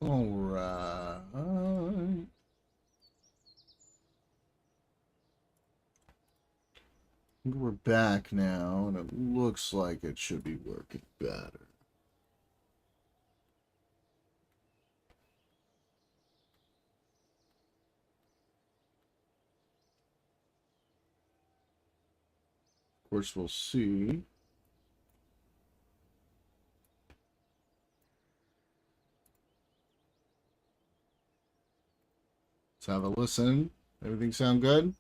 All right. We're back now, and it looks like it should be working better. Of course, we'll see. Let's have a listen. Everything sound good?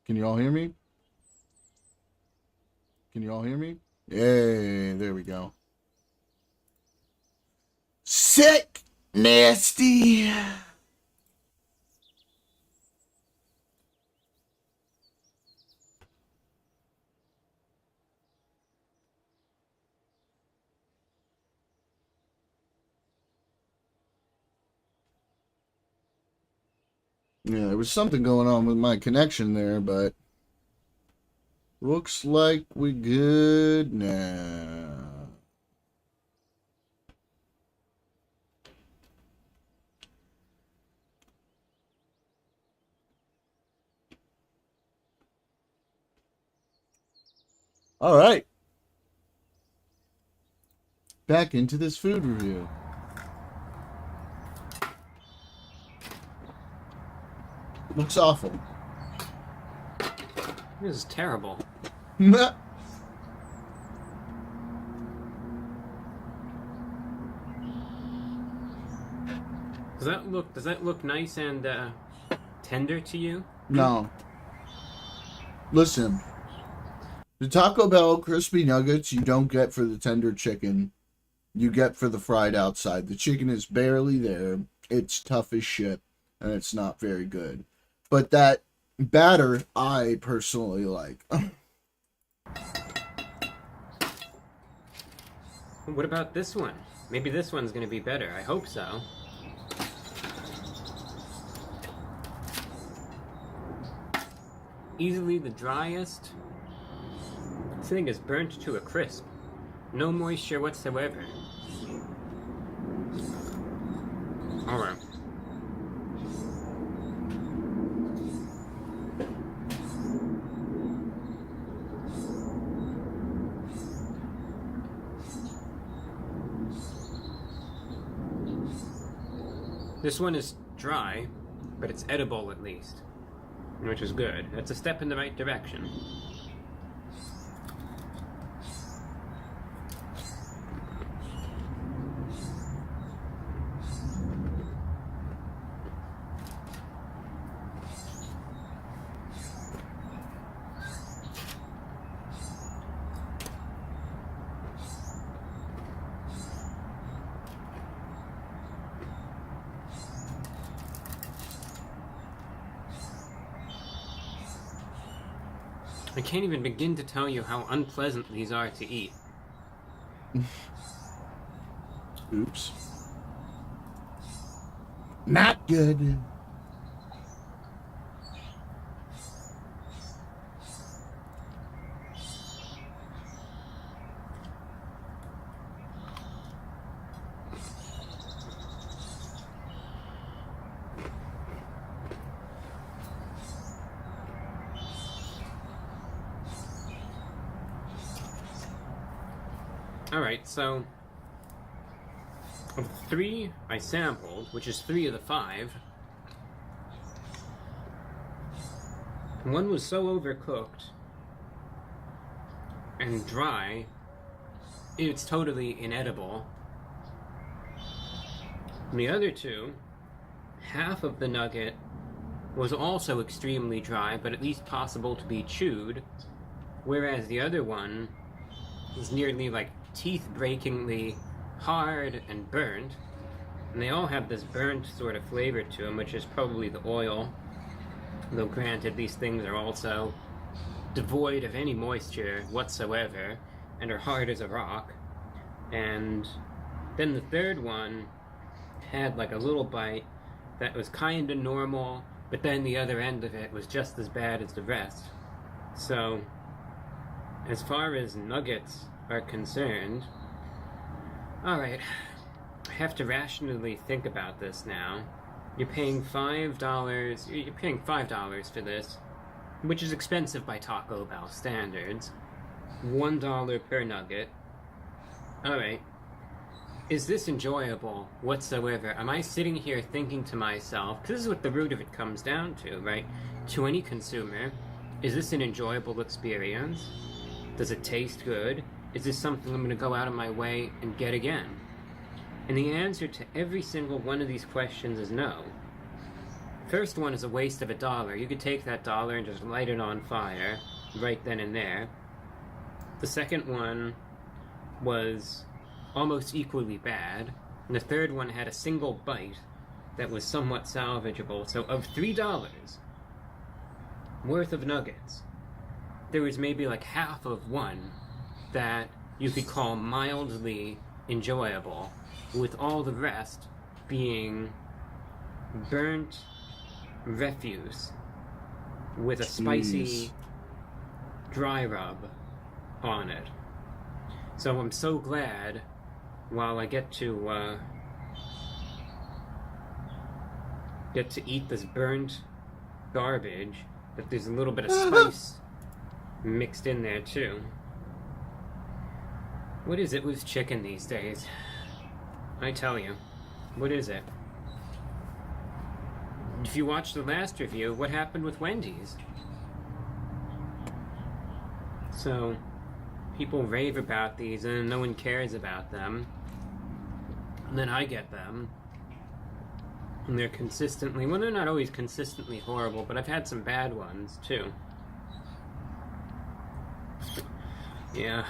Can you all hear me? Can you all hear me? Yay, there we go. Sick! Nasty! Yeah, there was something going on with my connection there, but looks like we good now. All right. Back into this food review. Looks awful. This is terrible. Does that look nice and tender to you? No. Listen. The Taco Bell crispy nuggets you don't get for the tender chicken. You get for the fried outside. The chicken is barely there. It's tough as shit. And it's not very good. But that batter, I personally like. What about this one? Maybe this one's gonna be better. I hope so. Easily the driest. This thing is burnt to a crisp. No moisture whatsoever. Alright. This one is dry, but it's edible at least, which is good. That's a step in the right direction. I can't even begin to tell you how unpleasant these are to eat. Oops. Not good. Alright, so of 3 I sampled, which is 3 of the 5, one was so overcooked and dry, it's totally inedible. And the other 2, half of the nugget was also extremely dry, but at least possible to be chewed, whereas the other one was nearly like teeth-breakingly hard and burnt, and they all have this burnt sort of flavor to them, which is probably the oil, though granted these things are also devoid of any moisture whatsoever and are hard as a rock. And then the third one had like a little bite that was kind of normal, but then the other end of it was just as bad as the rest. So, as far as nuggets are concerned, alright, I have to rationally think about this now. You're paying $5 for this, which is expensive by Taco Bell standards. $1 per nugget. Alright. Is this enjoyable whatsoever? Am I sitting here thinking to myself, because this is what the root of it comes down to, right? To any consumer, is this an enjoyable experience? Does it taste good? Is this something I'm going to go out of my way and get again? And the answer to every single one of these questions is no. First one is a waste of $1. You could take that dollar and just light it on fire right then and there. The second one was almost equally bad, and the third one had a single bite that was somewhat salvageable. So of $3 worth of nuggets, there was maybe like half of one that you could call mildly enjoyable, with all the rest being burnt refuse with a spicy dry rub on it. So I'm so glad while I get to eat this burnt garbage that there's a little bit of spice mixed in there too. What is it with chicken these days? I tell you, what is it? If you watched the last review, what happened with Wendy's? So, people rave about these and no one cares about them. And then I get them. And they're consistently, well, they're not always consistently horrible, but I've had some bad ones too. Yeah.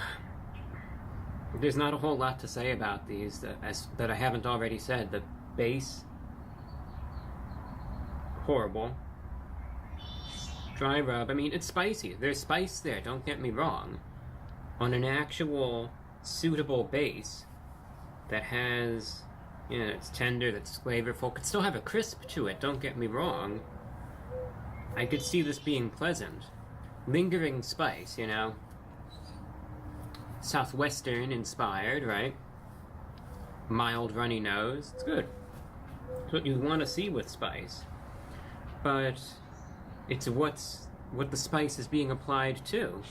There's not a whole lot to say about these that I haven't already said. The base, horrible. Dry rub, I mean, it's spicy. There's spice there, don't get me wrong. On an actual suitable base that has, you know, it's tender, that's flavorful, could still have a crisp to it, don't get me wrong. I could see this being pleasant. Lingering spice, you know. Southwestern inspired, right? Mild runny nose. It's good. It's what you want to see with spice. But it's what the spice is being applied to.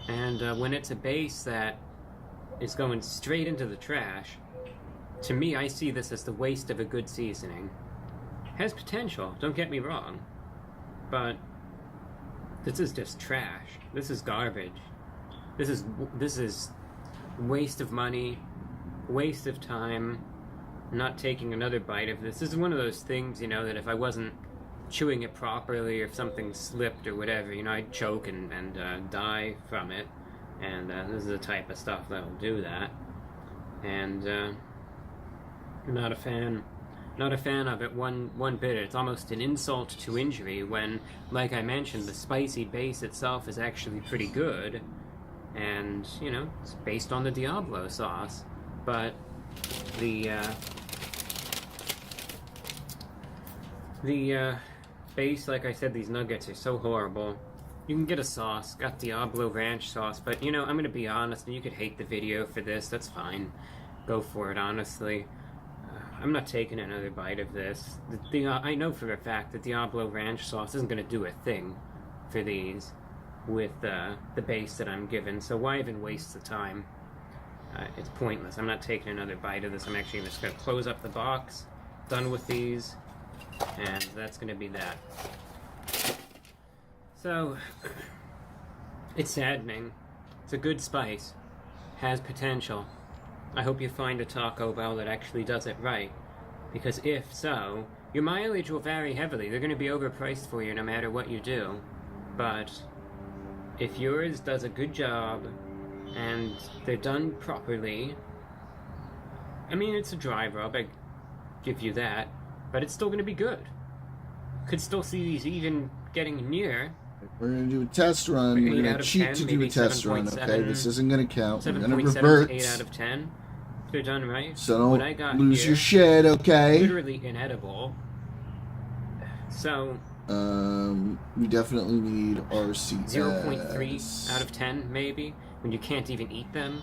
And when it's a base that is going straight into the trash, to me, I see this as the waste of a good seasoning. Has potential, don't get me wrong. But this is just trash. This is garbage. This is waste of money, waste of time, not taking another bite of this. This is one of those things, you know, that if I wasn't chewing it properly or if something slipped or whatever, you know, I'd choke and die from it. And this is the type of stuff that'll do that. And not a fan of it one bit. It's almost an insult to injury when, like I mentioned, the spicy base itself is actually pretty good. And, you know, it's based on the Diablo sauce. But the base, like I said, these nuggets are so horrible. You can get a sauce, got Diablo ranch sauce, but, you know, I'm gonna be honest, and you could hate the video for this, that's fine. Go for it, honestly. I'm not taking another bite of this. I know for a fact that Diablo ranch sauce isn't gonna do a thing for these with the base that I'm given, so why even waste the time? It's pointless. I'm not taking another bite of this. I'm actually just going to close up the box, done with these, and that's going to be that. So, it's saddening. It's a good spice. Has potential. I hope you find a Taco Bell that actually does it right, because if so, your mileage will vary heavily. They're going to be overpriced for you no matter what you do, but if yours does a good job, and they're done properly, I mean, it's a dry rub, I give you that, but it's still going to be good. Could still see these even getting near. We're going to do a test run. We're going to cheat 10, to do a test run, okay? This isn't going to count. We're going to 7.7 revert. to 8 out of 10. They're done right. So What I got don't lose here, your shit, okay? literally inedible. So we definitely need RCS. 0.3 out of 10, maybe, when you can't even eat them.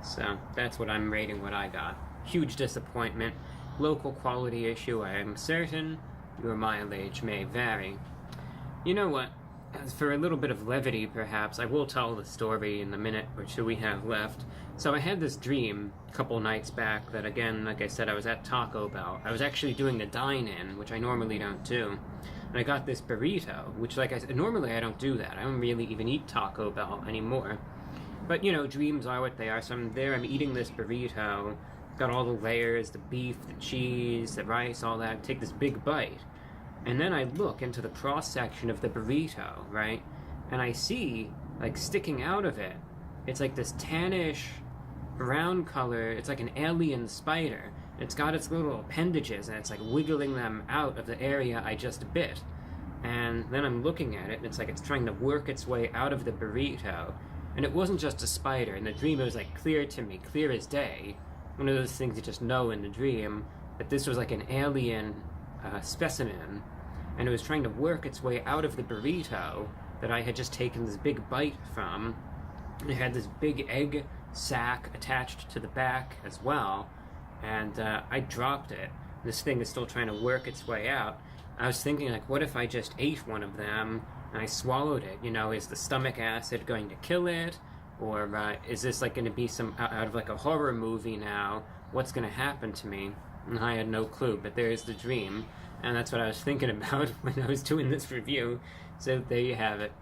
So that's what I'm rating what I got. Huge disappointment. Local quality issue, I am certain. Your mileage may vary. You know what? As for a little bit of levity, perhaps, I will tell the story in the minute or two we have left. So I had this dream a couple nights back that, again, like I said, I was at Taco Bell. I was actually doing the dine-in, which I normally don't do. And I got this burrito, which, like I said, normally I don't do that. I don't really even eat Taco Bell anymore. But, you know, dreams are what they are. So I'm there, I'm eating this burrito. Got all the layers, the beef, the cheese, the rice, all that. Take this big bite. And then I look into the cross-section of the burrito, right? And I see, like, sticking out of it, it's like this tannish brown color. It's like an alien spider. It's got its little appendages, and it's, like, wiggling them out of the area I just bit. And then I'm looking at it, and it's like it's trying to work its way out of the burrito. And it wasn't just a spider. In the dream, it was, like, clear to me, clear as day. One of those things you just know in the dream, that this was like an alien specimen, and it was trying to work its way out of the burrito that I had just taken this big bite from. It had this big egg sac attached to the back as well, and I dropped it. This thing is still trying to work its way out. I was thinking, like, what if I just ate one of them and I swallowed it? You know, is the stomach acid going to kill it? Or is this like going to be some out of like a horror movie now? What's going to happen to me? And I had no clue, but there's the dream. And that's what I was thinking about when I was doing this review. So there you have it.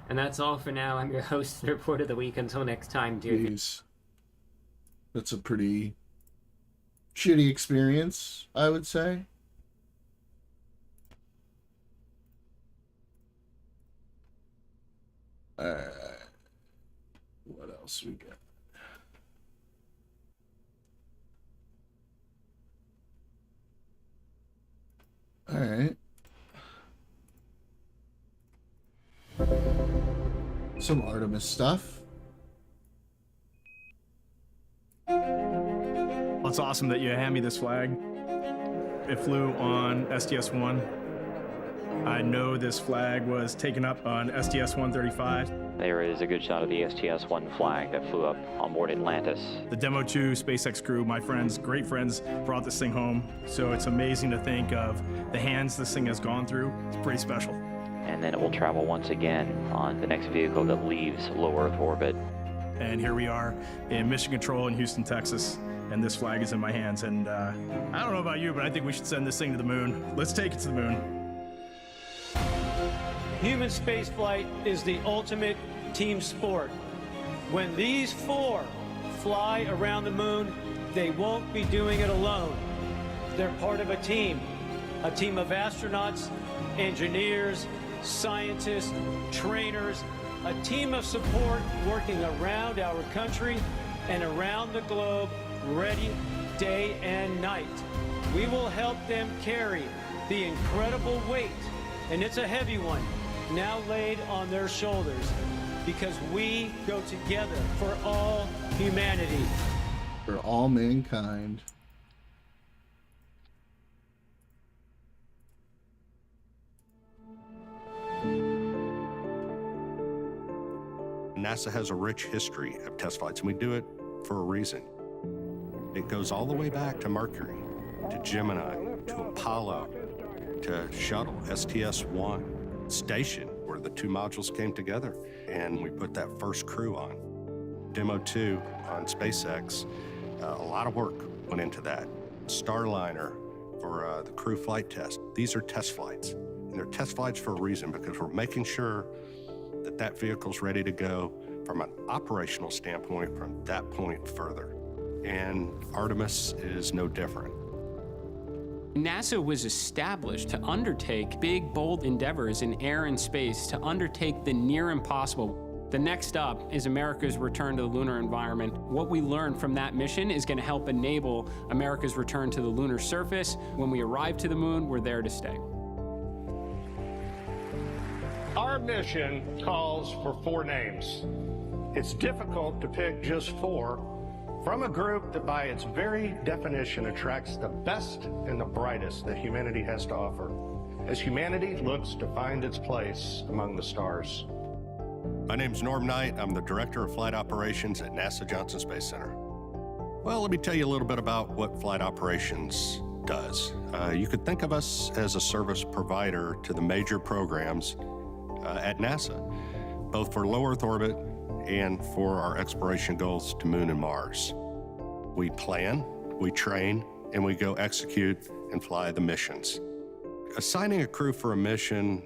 And that's all for now. I'm your host, the Report of the Week. Until next time, dear. Jeez. That's a pretty shitty experience, I would say. What else we got? All right. Some Artemis stuff. Well, it's awesome that you hand me this flag. It flew on STS-1. I know this flag was taken up on STS-135. There is a good shot of the STS-1 flag that flew up on board Atlantis. The Demo 2 SpaceX crew, my friends, great friends, brought this thing home. So it's amazing to think of the hands this thing has gone through. It's pretty special. And then it will travel once again on the next vehicle that leaves low Earth orbit. And here we are in Mission Control in Houston, Texas. And this flag is in my hands. And I don't know about you, but I think we should send this thing to the moon. Let's take it to the moon. Human spaceflight is the ultimate team sport. When these four fly around the moon, they won't be doing it alone. They're part of a team of astronauts, engineers, scientists, trainers, a team of support working around our country and around the globe, ready day and night. We will help them carry the incredible weight, and it's a heavy one, now laid on their shoulders, because we go together for all humanity. For all mankind. NASA has a rich history of test flights, and we do it for a reason. It goes all the way back to Mercury, to Gemini, to Apollo, to Shuttle, STS-1, Station, where the two modules came together, and we put that first crew on. Demo 2 on SpaceX, a lot of work went into that. Starliner for the crew flight test. These are test flights, and they're test flights for a reason, because we're making sure that that vehicle's ready to go from an operational standpoint from that point further. And Artemis is no different. NASA was established to undertake big, bold endeavors in air and space, to undertake the near impossible. The next up is America's return to the lunar environment. What we learn from that mission is going to help enable America's return to the lunar surface. When we arrive to the moon, we're there to stay. Our mission calls for 4 names. It's difficult to pick just 4 From a group that by its very definition attracts the best and the brightest that humanity has to offer, as humanity looks to find its place among the stars. My name's Norm Knight. I'm the Director of Flight Operations at NASA Johnson Space Center. Well, let me tell you a little bit about what flight operations does. You could think of us as a service provider to the major programs at NASA, both for low Earth orbit and for our exploration goals to Moon and Mars. We plan, we train, and we go execute and fly the missions. Assigning a crew for a mission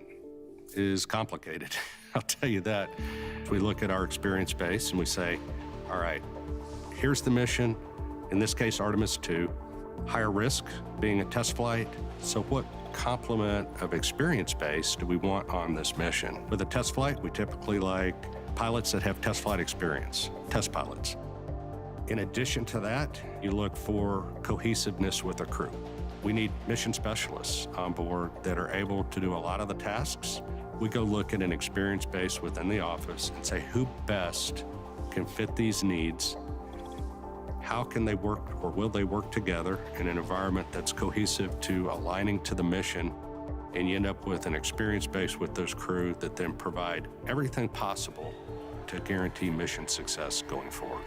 is complicated, I'll tell you that. We look at our experience base and we say, all right, here's the mission, in this case Artemis 2, higher risk being a test flight, so what complement of experience base do we want on this mission? With a test flight, we typically like pilots that have test flight experience, test pilots. In addition to that, you look for cohesiveness with a crew. We need mission specialists on board that are able to do a lot of the tasks. We go look at an experience base within the office and say who best can fit these needs. How can they work, or will they work together in an environment that's cohesive to aligning to the mission? And you end up with an experience base with those crew that then provide everything possible to guarantee mission success going forward.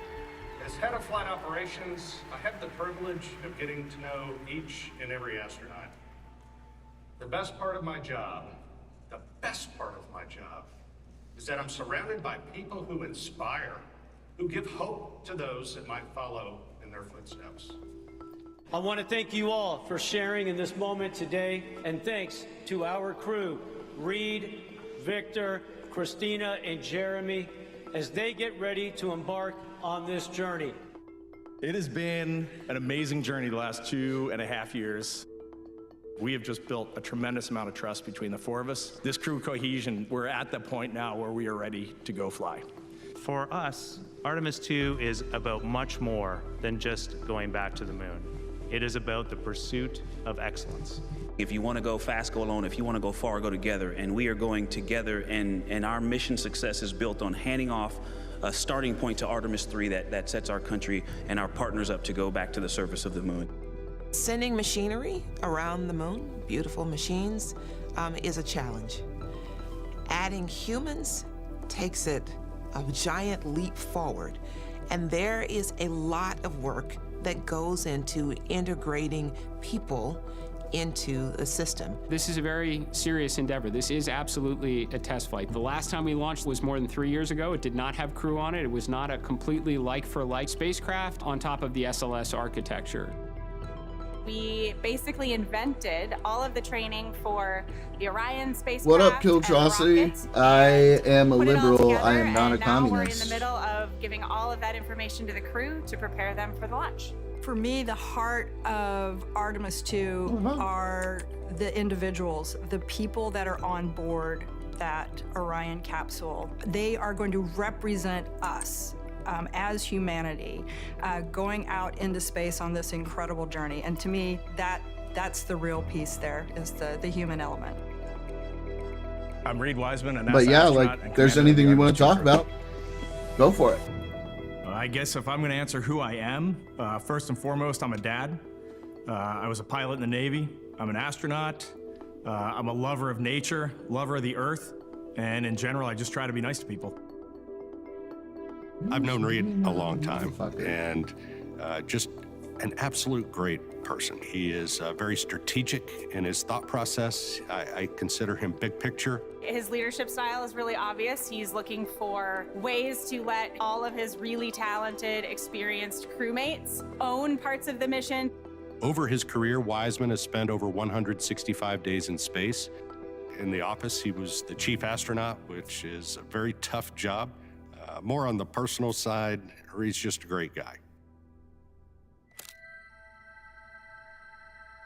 As head of flight operations, I have the privilege of getting to know each and every astronaut. The best part of my job, is that I'm surrounded by people who inspire, who give hope to those that might follow in their footsteps. I want to thank you all for sharing in this moment today, and thanks to our crew, Reed, Victor, Christina, and Jeremy, as they get ready to embark on this journey. It has been an amazing journey the last 2.5 years. We have just built a tremendous amount of trust between the four of us. This crew cohesion, we're at the point now where we are ready to go fly. For us, Artemis 2 is about much more than just going back to the moon. It is about the pursuit of excellence. If you want to go fast, go alone. If you want to go far, go together. And we are going together, and our mission success is built on handing off a starting point to Artemis 3 that sets our country and our partners up to go back to the surface of the moon. Sending machinery around the moon, beautiful machines, is a challenge. Adding humans takes it a giant leap forward. And there is a lot of work that goes into integrating people into the system. This is a very serious endeavor. This is absolutely a test flight. The last time we launched was more than 3 years ago. It did not have crew on it. It was not a completely like-for-like spacecraft on top of the SLS architecture. We basically invented all of the training for the Orion spacecraft. What up, Kiltrosity? I am a liberal. I am not a now communist. We're in the middle of giving all of that information to the crew to prepare them for the launch. For me, the heart of Artemis 2 are the individuals, the people that are on board that Orion capsule. They are going to represent us as humanity going out into space on this incredible journey. And to me, that's the real piece there, is the human element. I'm Reed Wiseman, a NASA But yeah, astronaut like, and there's commander of the anything you want Artemis to talk crew. about, go for it. I guess if I'm going to answer who I am, first and foremost, I'm a dad. I was a pilot in the Navy. I'm an astronaut. I'm a lover of nature, lover of the earth, and in general, I just try to be nice to people. I've known Reed a long time, and just an absolute great person. He is very strategic in his thought process. I consider him big picture. His leadership style is really obvious. He's looking for ways to let all of his really talented, experienced crewmates own parts of the mission. Over his career, Wiseman has spent over 165 days in space. In the office, he was the chief astronaut, which is a very tough job. More on the personal side, Reed's just a great guy.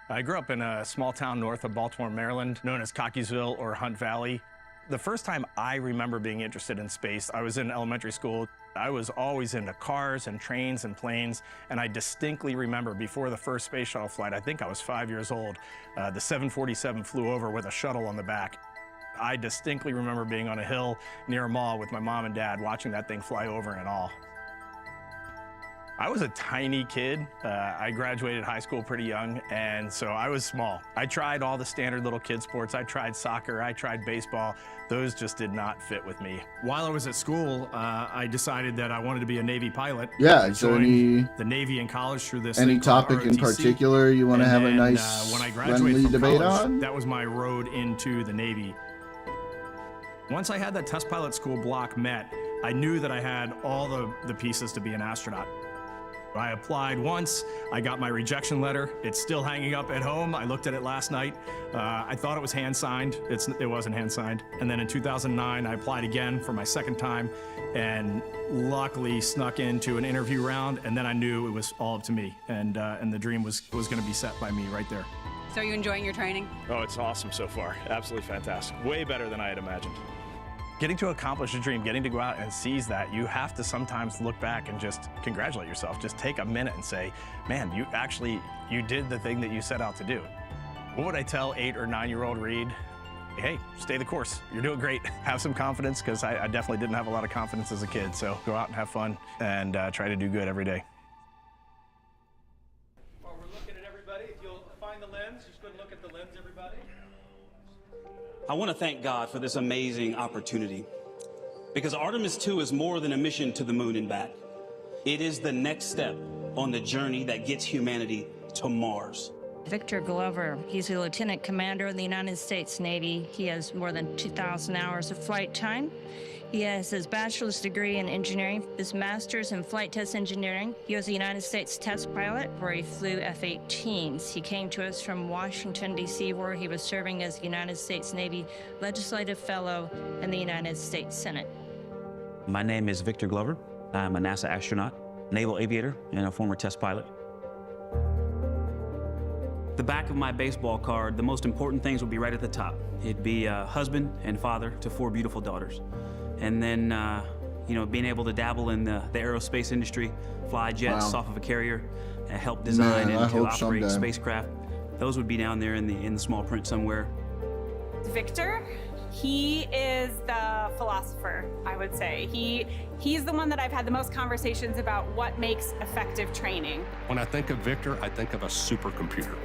I grew up in a small town north of Baltimore, Maryland, known as Cockeysville or Hunt Valley. The first time I remember being interested in space, I was in elementary school. I was always into cars and trains and planes, and I distinctly remember before the first space shuttle flight, I think I was 5 years old, the 747 flew over with a shuttle on the back. I distinctly remember being on a hill near a mall with my mom and dad watching that thing fly over in awe. I was a tiny kid. I graduated high school pretty young, and so I was small. I tried all the standard little kid sports. I tried soccer, I tried baseball. Those just did not fit with me. While I was at school, I decided that I wanted to be a Navy pilot. Yeah, so the Navy in college through this any thing called topic in ROTC. particular you want to And have a then, nice when I friendly graduated from debate college, on? that was my road into the Navy. Once I had that test pilot school block met, I knew that I had all the pieces to be an astronaut. I applied once, I got my rejection letter. It's still hanging up at home. I looked at it last night. I thought it was hand-signed. It wasn't hand-signed. And then in 2009, I applied again for my second time and luckily snuck into an interview round, and then I knew it was all up to me, and the dream was gonna be set by me right there. So are you enjoying your training? Oh, it's awesome so far. Absolutely fantastic. Way better than I had imagined. Getting to accomplish a dream, getting to go out and seize that, you have to sometimes look back and just congratulate yourself. Just take a minute and say, man, you did the thing that you set out to do. What would I tell 8 or 9-year-old Reed? Hey, stay the course. You're doing great. Have some confidence, because I definitely didn't have a lot of confidence as a kid. So go out and have fun and try to do good every day. While we're looking at everybody, if you'll find the lens, just go and look at the lens, everybody. I want to thank God for this amazing opportunity, because Artemis 2 is more than a mission to the moon and back. It is the next step on the journey that gets humanity to Mars. Victor Glover, he's a lieutenant commander in the United States Navy. He has more than 2,000 hours of flight time. He has his bachelor's degree in engineering, his master's in flight test engineering. He was a United States test pilot where he flew F-18s. He came to us from Washington, D.C., where he was serving as a United States Navy Legislative Fellow in the United States Senate. My name is Victor Glover. I'm a NASA astronaut, naval aviator, and a former test pilot. The back of my baseball card, the most important things would be right at the top. It'd be a husband and father to 4 beautiful daughters. And then, being able to dabble in the aerospace industry, fly jets off of a carrier, and help design and to operate spacecraft. Those would be down there in the small print somewhere. Victor, he is the philosopher, I would say. He's the one that I've had the most conversations about what makes effective training. When I think of Victor, I think of a supercomputer.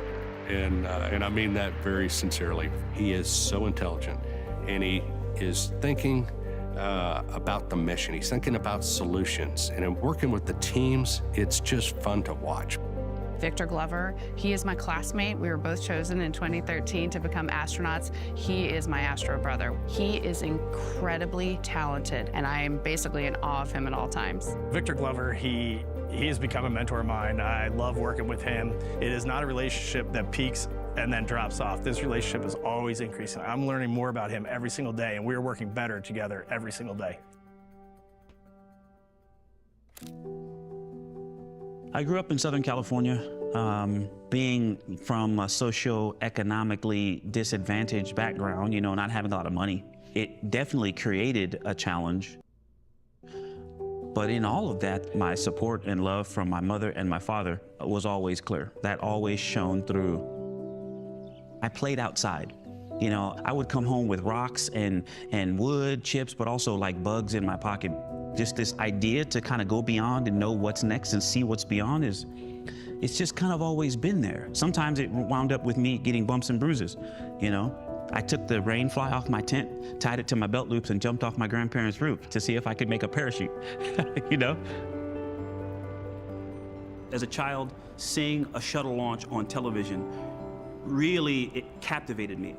And I mean that very sincerely. He is so intelligent, and he is thinking about the mission. He's thinking about solutions. And in working with the teams, it's just fun to watch. Victor Glover, he is my classmate. We were both chosen in 2013 to become astronauts. He is my astro brother. He is incredibly talented, and I am basically in awe of him at all times. Victor Glover, he has become a mentor of mine. I love working with him. It is not a relationship that peaks and then drops off. This relationship is always increasing. I'm learning more about him every single day, and we're working better together every single day. I grew up in Southern California. Being from a socio-economically disadvantaged background, not having a lot of money, it definitely created a challenge. But in all of that, my support and love from my mother and my father was always clear. That always shone through. I played outside. I would come home with rocks and wood chips, but also like bugs in my pocket. Just this idea to kind of go beyond and know what's next and see what's beyond it's just kind of always been there. Sometimes it wound up with me getting bumps and bruises, I took the rain fly off my tent, tied it to my belt loops, and jumped off my grandparents' roof to see if I could make a parachute, As a child, seeing a shuttle launch on television, really, it captivated me.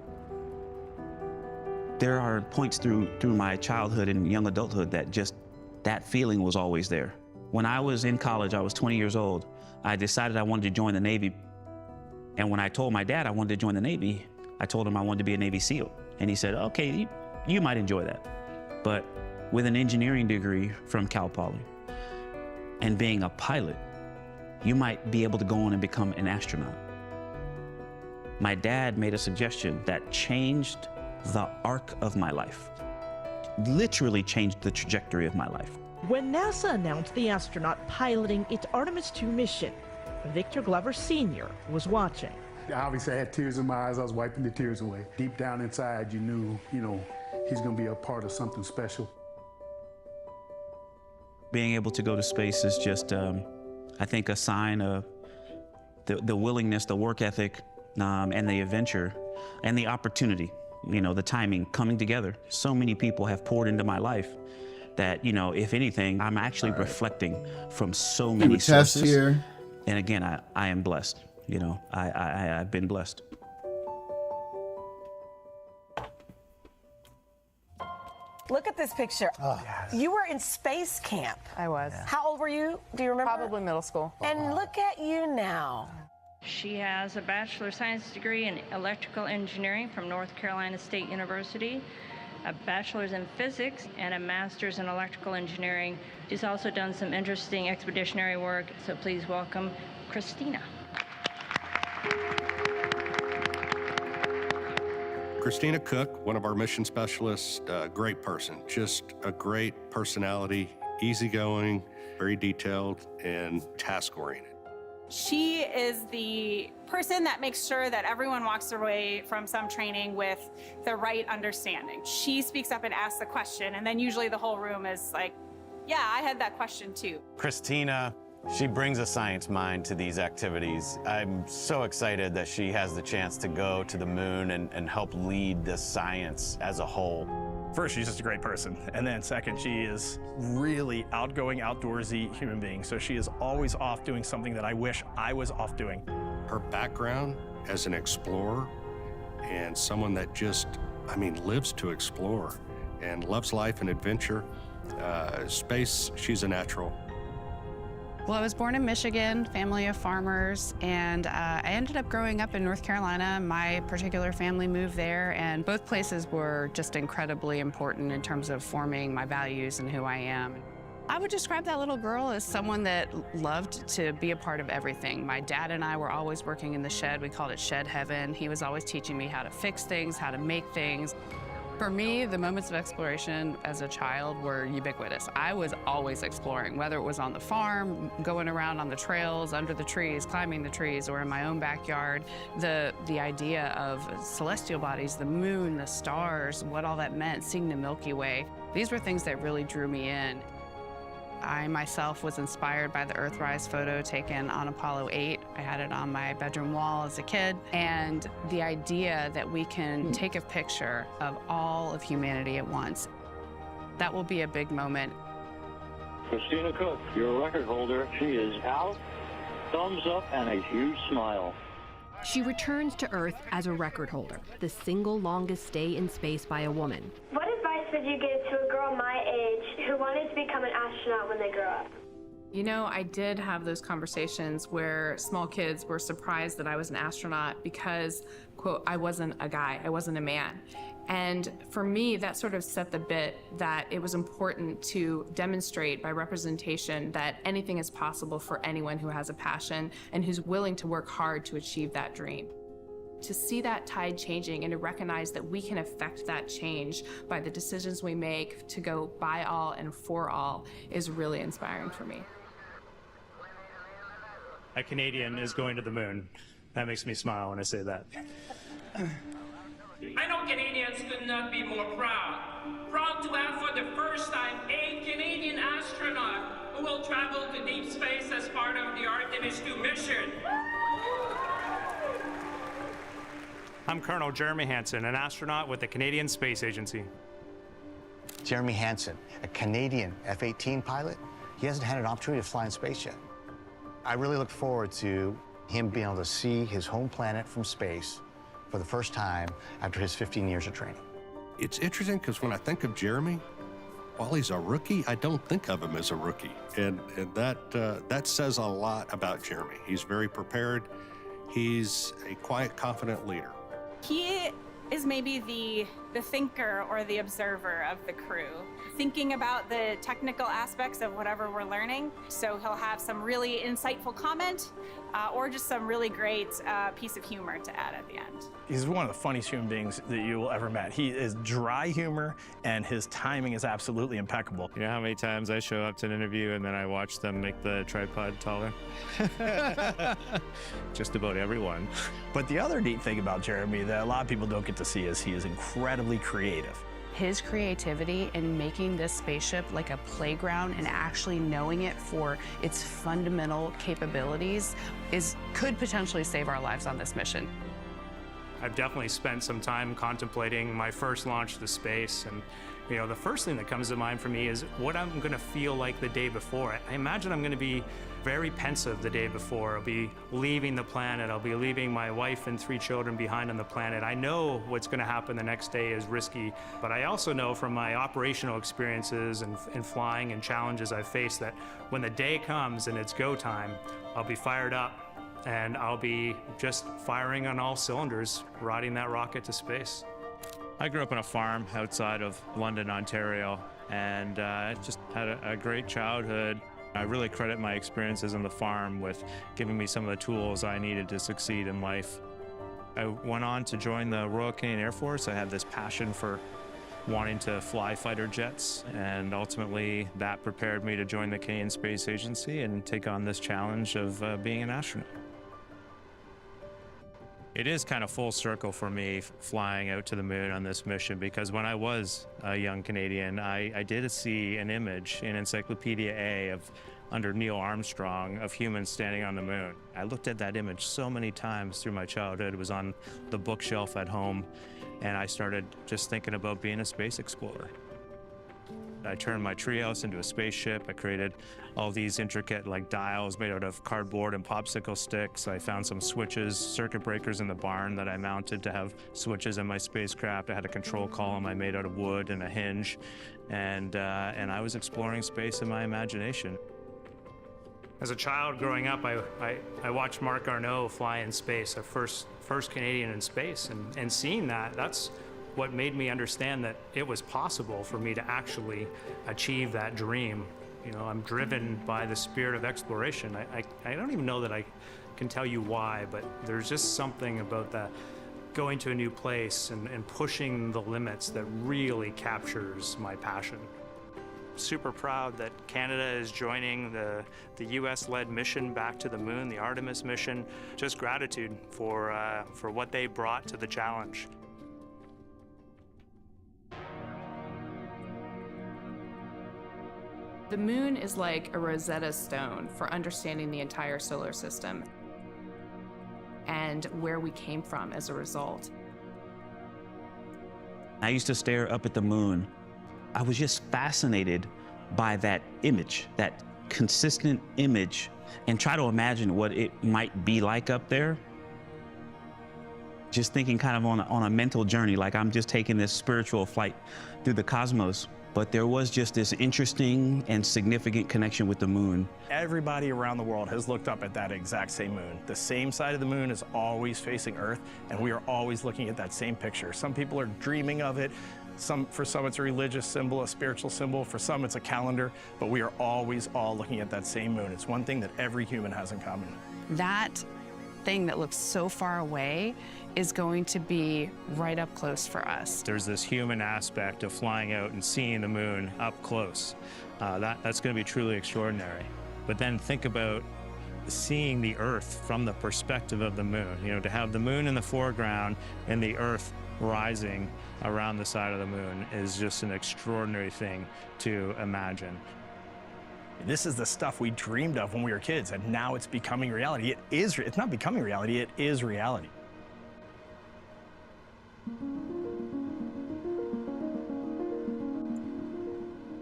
There are points through my childhood and young adulthood that feeling was always there. When I was in college, I was 20 years old. I decided I wanted to join the Navy. And when I told my dad I wanted to join the Navy, I told him I wanted to be a Navy SEAL. And he said, okay, you might enjoy that. But with an engineering degree from Cal Poly and being a pilot, you might be able to go on and become an astronaut. My dad made a suggestion that changed the arc of my life, literally changed the trajectory of my life. When NASA announced the astronaut piloting its Artemis II mission, Victor Glover Sr. was watching. Obviously, I had tears in my eyes. I was wiping the tears away. Deep down inside, you knew, he's going to be a part of something special. Being able to go to space is just I think a sign of the willingness, the work ethic, and the adventure, and the opportunity, the timing coming together. So many people have poured into my life that, if anything, I'm actually reflecting from so many sources. Here. And again, I am blessed. I've been blessed. Look at this picture. Oh, yes. You were in space camp. I was. How old were you? Do you remember? Probably middle school. And look at you now. She has a Bachelor of Science degree in Electrical Engineering from North Carolina State University, a Bachelor's in Physics, and a Master's in Electrical Engineering. She's also done some interesting expeditionary work, so please welcome Christina. Christina Cook, one of our mission specialists, great person, just a great personality, easygoing, very detailed, and task-oriented. She is the person that makes sure that everyone walks away from some training with the right understanding. She speaks up and asks the question, and then usually the whole room is like, yeah, I had that question too. Christina, she brings a science mind to these activities. I'm so excited that she has the chance to go to the moon and help lead the science as a whole. First, she's just a great person. And then second, she is really outgoing, outdoorsy human being. So she is always off doing something that I wish I was off doing. Her background as an explorer and someone that just, lives to explore and loves life and adventure. Space, she's a natural. Well, I was born in Michigan, family of farmers, and I ended up growing up in North Carolina. My particular family moved there, and both places were just incredibly important in terms of forming my values and who I am. I would describe that little girl as someone that loved to be a part of everything. My dad and I were always working in the shed. We called it shed heaven. He was always teaching me how to fix things, how to make things. For me, the moments of exploration as a child were ubiquitous. I was always exploring, whether it was on the farm, going around on the trails, under the trees, climbing the trees, or in my own backyard. The idea of celestial bodies, the moon, the stars, what all that meant, seeing the Milky Way, these were things that really drew me in. I myself was inspired by the Earthrise photo taken on Apollo 8. I had it on my bedroom wall as a kid. And the idea that we can take a picture of all of humanity at once, that will be a big moment. Christina Cook, you're a record holder. She is out, thumbs up, and a huge smile. She returns to Earth as a record holder, the single longest stay in space by a woman. What advice would you give to a girl my age who wanted to become an astronaut when they grow up? You know, I did have those conversations where small kids were surprised that I was an astronaut because, quote, I wasn't a guy, I wasn't a man. And for me, that sort of set the bit that it was important to demonstrate by representation that anything is possible for anyone who has a passion and who's willing to work hard to achieve that dream. To see that tide changing and to recognize that we can affect that change by the decisions we make to go by all and for all is really inspiring for me. A Canadian is going to the moon. That makes me smile when I say that. I know Canadians could not be more proud. Proud to have for the first time a Canadian astronaut who will travel to deep space as part of the Artemis II mission. I'm Colonel Jeremy Hansen, an astronaut with the Canadian Space Agency. Jeremy Hansen, a Canadian F-18 pilot. He hasn't had an opportunity to fly in space yet. I really look forward to him being able to see his home planet from space for the first time after his 15 years of training. It's interesting because when I think of Jeremy, while he's a rookie, I don't think of him as a rookie. And that says a lot about Jeremy. He's very prepared. He's a quiet, confident leader. He is maybe the thinker or the observer of the crew, thinking about the technical aspects of whatever we're learning. So he'll have some really insightful comment or just some really great piece of humor to add at the end. He's one of the funniest human beings that you will ever met. He is dry humor, and his timing is absolutely impeccable. You know how many times I show up to an interview and then I watch them make the tripod taller? Just about everyone. But the other neat thing about Jeremy that a lot of people don't get to see is he is incredibly creative. his creativity in making this spaceship like a playground and actually knowing it for its fundamental capabilities could potentially save our lives on this mission. I've definitely spent some time contemplating my first launch to space, and the first thing that comes to mind for me is what I'm going to feel like the day before. I imagine I'm going to be very pensive the day before. I'll be leaving the planet. I'll be leaving my wife and 3 children behind on the planet. I know what's going to happen the next day is risky, but I also know from my operational experiences and flying and challenges I've faced that when the day comes and it's go time, I'll be fired up and I'll be just firing on all cylinders, riding that rocket to space. I grew up on a farm outside of London, Ontario, and just had a great childhood. I really credit my experiences on the farm with giving me some of the tools I needed to succeed in life. I went on to join the Royal Canadian Air Force. I had this passion for wanting to fly fighter jets, and ultimately that prepared me to join the Canadian Space Agency and take on this challenge of being an astronaut. It is kind of full circle for me flying out to the moon on this mission, because when I was a young Canadian, I did see an image in Encyclopedia A under Neil Armstrong of humans standing on the moon. I looked at that image so many times through my childhood. It was on the bookshelf at home, and I started just thinking about being a space explorer. I turned my treehouse into a spaceship. I created all these intricate dials made out of cardboard and popsicle sticks. I found some switches, circuit breakers in the barn that I mounted to have switches in my spacecraft. I had a control column I made out of wood and a hinge, and I was exploring space in my imagination. As a child growing up, I watched Marc Garneau fly in space, our first Canadian in space, and seeing that's what made me understand that it was possible for me to actually achieve that dream. I'm driven by the spirit of exploration. I don't even know that I can tell you why, but there's just something about that going to a new place and pushing the limits that really captures my passion. Super proud that Canada is joining the US-led mission back to the moon, the Artemis mission. Just gratitude for what they brought to the challenge. The moon is like a Rosetta Stone for understanding the entire solar system and where we came from as a result. I used to stare up at the moon. I was just fascinated by that image, that consistent image, and try to imagine what it might be like up there. Just thinking kind of on a mental journey, like I'm just taking this spiritual flight through the cosmos. But there was just this interesting and significant connection with the moon. Everybody around the world has looked up at that exact same moon. The same side of the moon is always facing Earth, and we are always looking at that same picture. Some people are dreaming of it. For some it's a religious symbol, a spiritual symbol. For some it's a calendar, but we are always all looking at that same moon. It's one thing that every human has in common. That thing that looks so far away is going to be right up close for us. There's this human aspect of flying out and seeing the moon up close. That's going to be truly extraordinary. But then think about seeing the Earth from the perspective of the moon. To have the moon in the foreground and the Earth rising around the side of the moon is just an extraordinary thing to imagine. This is the stuff we dreamed of when we were kids, and now it's becoming reality. It's not becoming reality, it is reality.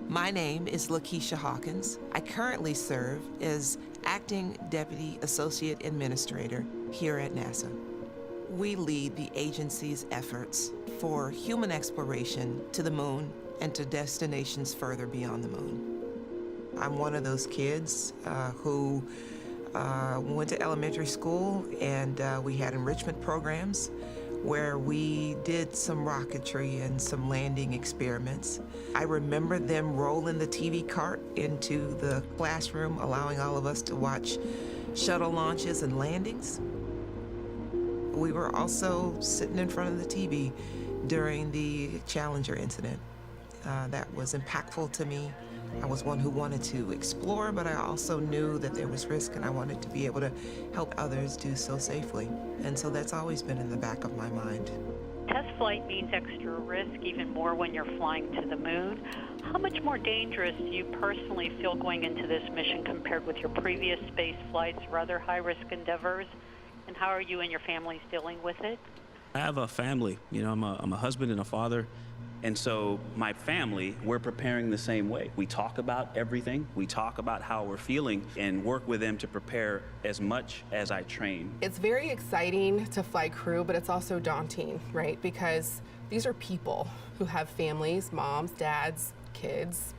My name is Lakeisha Hawkins. I currently serve as Acting Deputy Associate Administrator here at NASA. We lead the agency's efforts for human exploration to the moon and to destinations further beyond the moon. I'm one of those kids who went to elementary school, and we had enrichment programs where we did some rocketry and some landing experiments. I remember them rolling the TV cart into the classroom, allowing all of us to watch shuttle launches and landings. We were also sitting in front of the TV during the Challenger incident. That was impactful to me. I was one who wanted to explore, but I also knew that there was risk, and I wanted to be able to help others do so safely. And so that's always been in the back of my mind. Test flight means extra risk, even more when you're flying to the moon. How much more dangerous do you personally feel going into this mission compared with your previous space flights or other high-risk endeavors? And how are you and your families dealing with it? I have a family. You know, I'm a husband and a father. And so my family, we're preparing the same way. We talk about everything. We talk about how we're feeling and work with them to prepare as much as I train. It's very exciting to fly crew, but it's also daunting, right? Because these are people who have families, moms, dads, kids,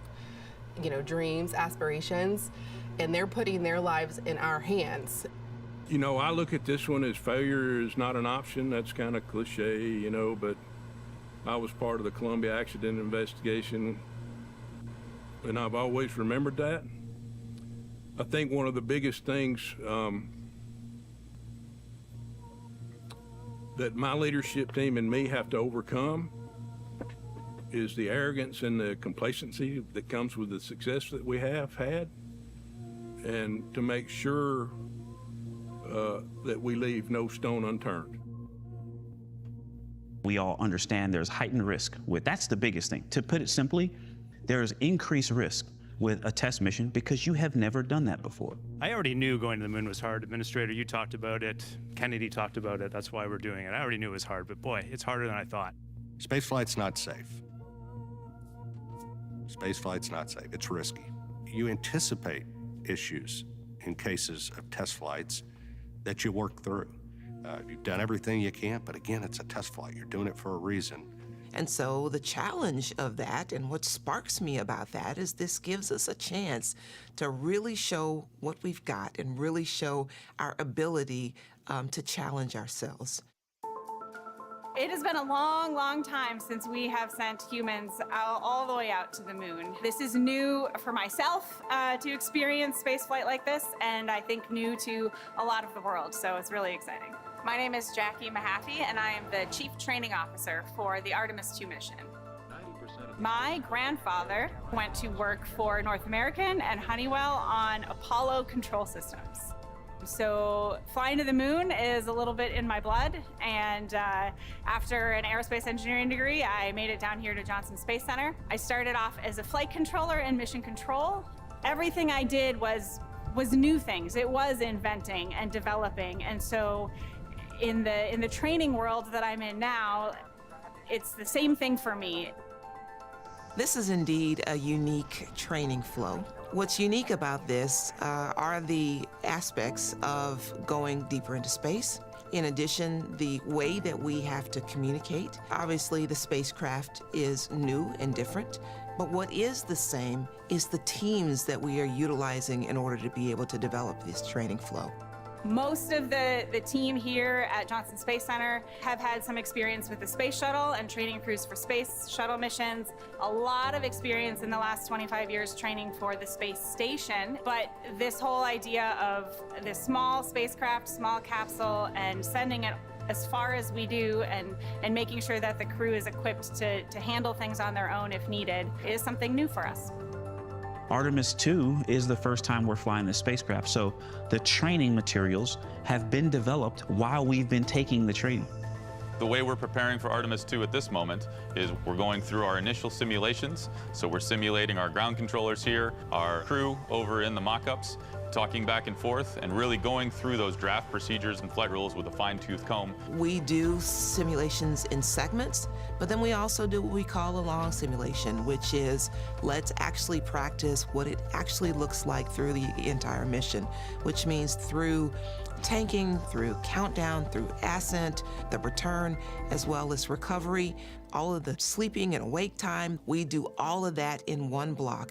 you know, dreams, aspirations, and they're putting their lives in our hands. You know, I look at this one as failure is not an option. That's kind of cliche, you know, but I was part of the Columbia accident investigation, and I've always remembered that. I think one of the biggest things that my leadership team and me have to overcome is the arrogance and the complacency that comes with the success that we have had, and to make sure that we leave no stone unturned. We all understand there's heightened risk with, that's the biggest thing. To put it simply, there's increased risk with a test mission because you have never done that before. I already knew going to the moon was hard. Administrator, you talked about it. Kennedy talked about it. That's why we're doing it. I already knew it was hard, but boy, it's harder than I thought. Spaceflight's not safe. Spaceflight's not safe. It's risky. You anticipate issues in cases of test flights that you work through. You've done everything you can, but again, it's a test flight. You're doing it for a reason. And so the challenge of that, and what sparks me about that, is this gives us a chance to really show what we've got and really show our ability to challenge ourselves. It has been a long, long time since we have sent humans all the way out to the moon. This is new for myself to experience spaceflight like this, and I think new to a lot of the world, so it's really exciting. My name is Jackie Mahaffey, and I am the Chief Training Officer for the Artemis II mission. My grandfather went to work for North American and Honeywell on Apollo control systems. So flying to the moon is a little bit in my blood, and after an aerospace engineering degree, I made it down here to Johnson Space Center. I started off as a flight controller and mission control. Everything I did was new things. It was inventing and developing, and so in the training world that I'm in now, it's the same thing for me. This is indeed a unique training flow. What's unique about this are the aspects of going deeper into space. In addition, the way that we have to communicate. Obviously, the spacecraft is new and different, but what is the same is the teams that we are utilizing in order to be able to develop this training flow. Most of the team here at Johnson Space Center have had some experience with the space shuttle and training crews for space shuttle missions. A lot of experience in the last 25 years training for the space station. But this whole idea of this small spacecraft, small capsule, and sending it as far as we do and making sure that the crew is equipped to handle things on their own if needed is something new for us. Artemis II is the first time we're flying this spacecraft, so the training materials have been developed while we've been taking the training. The way we're preparing for Artemis II at this moment is we're going through our initial simulations. So we're simulating our ground controllers here, our crew over in the mock-ups, talking back and forth, and really going through those draft procedures and flight rules with a fine-tooth comb. We do simulations in segments, but then we also do what we call a long simulation, which is let's actually practice what it actually looks like through the entire mission, which means through tanking, through countdown, through ascent, the return, as well as recovery, all of the sleeping and awake time. We do all of that in one block.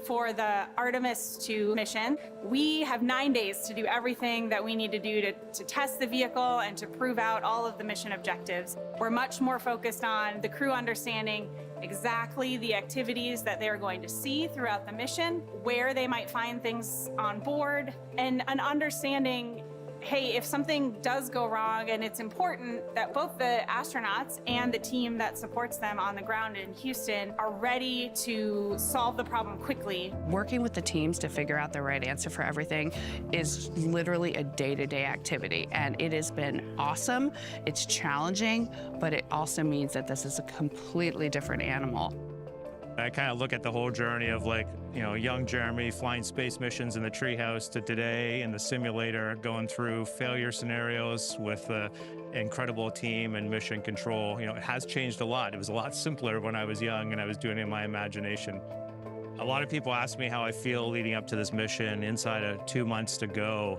For the Artemis II mission, we have 9 days to do everything that we need to do to test the vehicle and to prove out all of the mission objectives. We're much more focused on the crew understanding exactly the activities that they're going to see throughout the mission, where they might find things on board, and an understanding hey, if something does go wrong, and it's important that both the astronauts and the team that supports them on the ground in Houston are ready to solve the problem quickly. Working with the teams to figure out the right answer for everything is literally a day-to-day activity, and it has been awesome. It's challenging, but it also means that this is a completely different animal. I kind of look at the whole journey of, like, you know, young Jeremy flying space missions in the treehouse to today in the simulator, going through failure scenarios with an incredible team and mission control. You know, it has changed a lot. It was a lot simpler when I was young and I was doing it in my imagination. A lot of people ask me how I feel leading up to this mission inside of 2 months to go.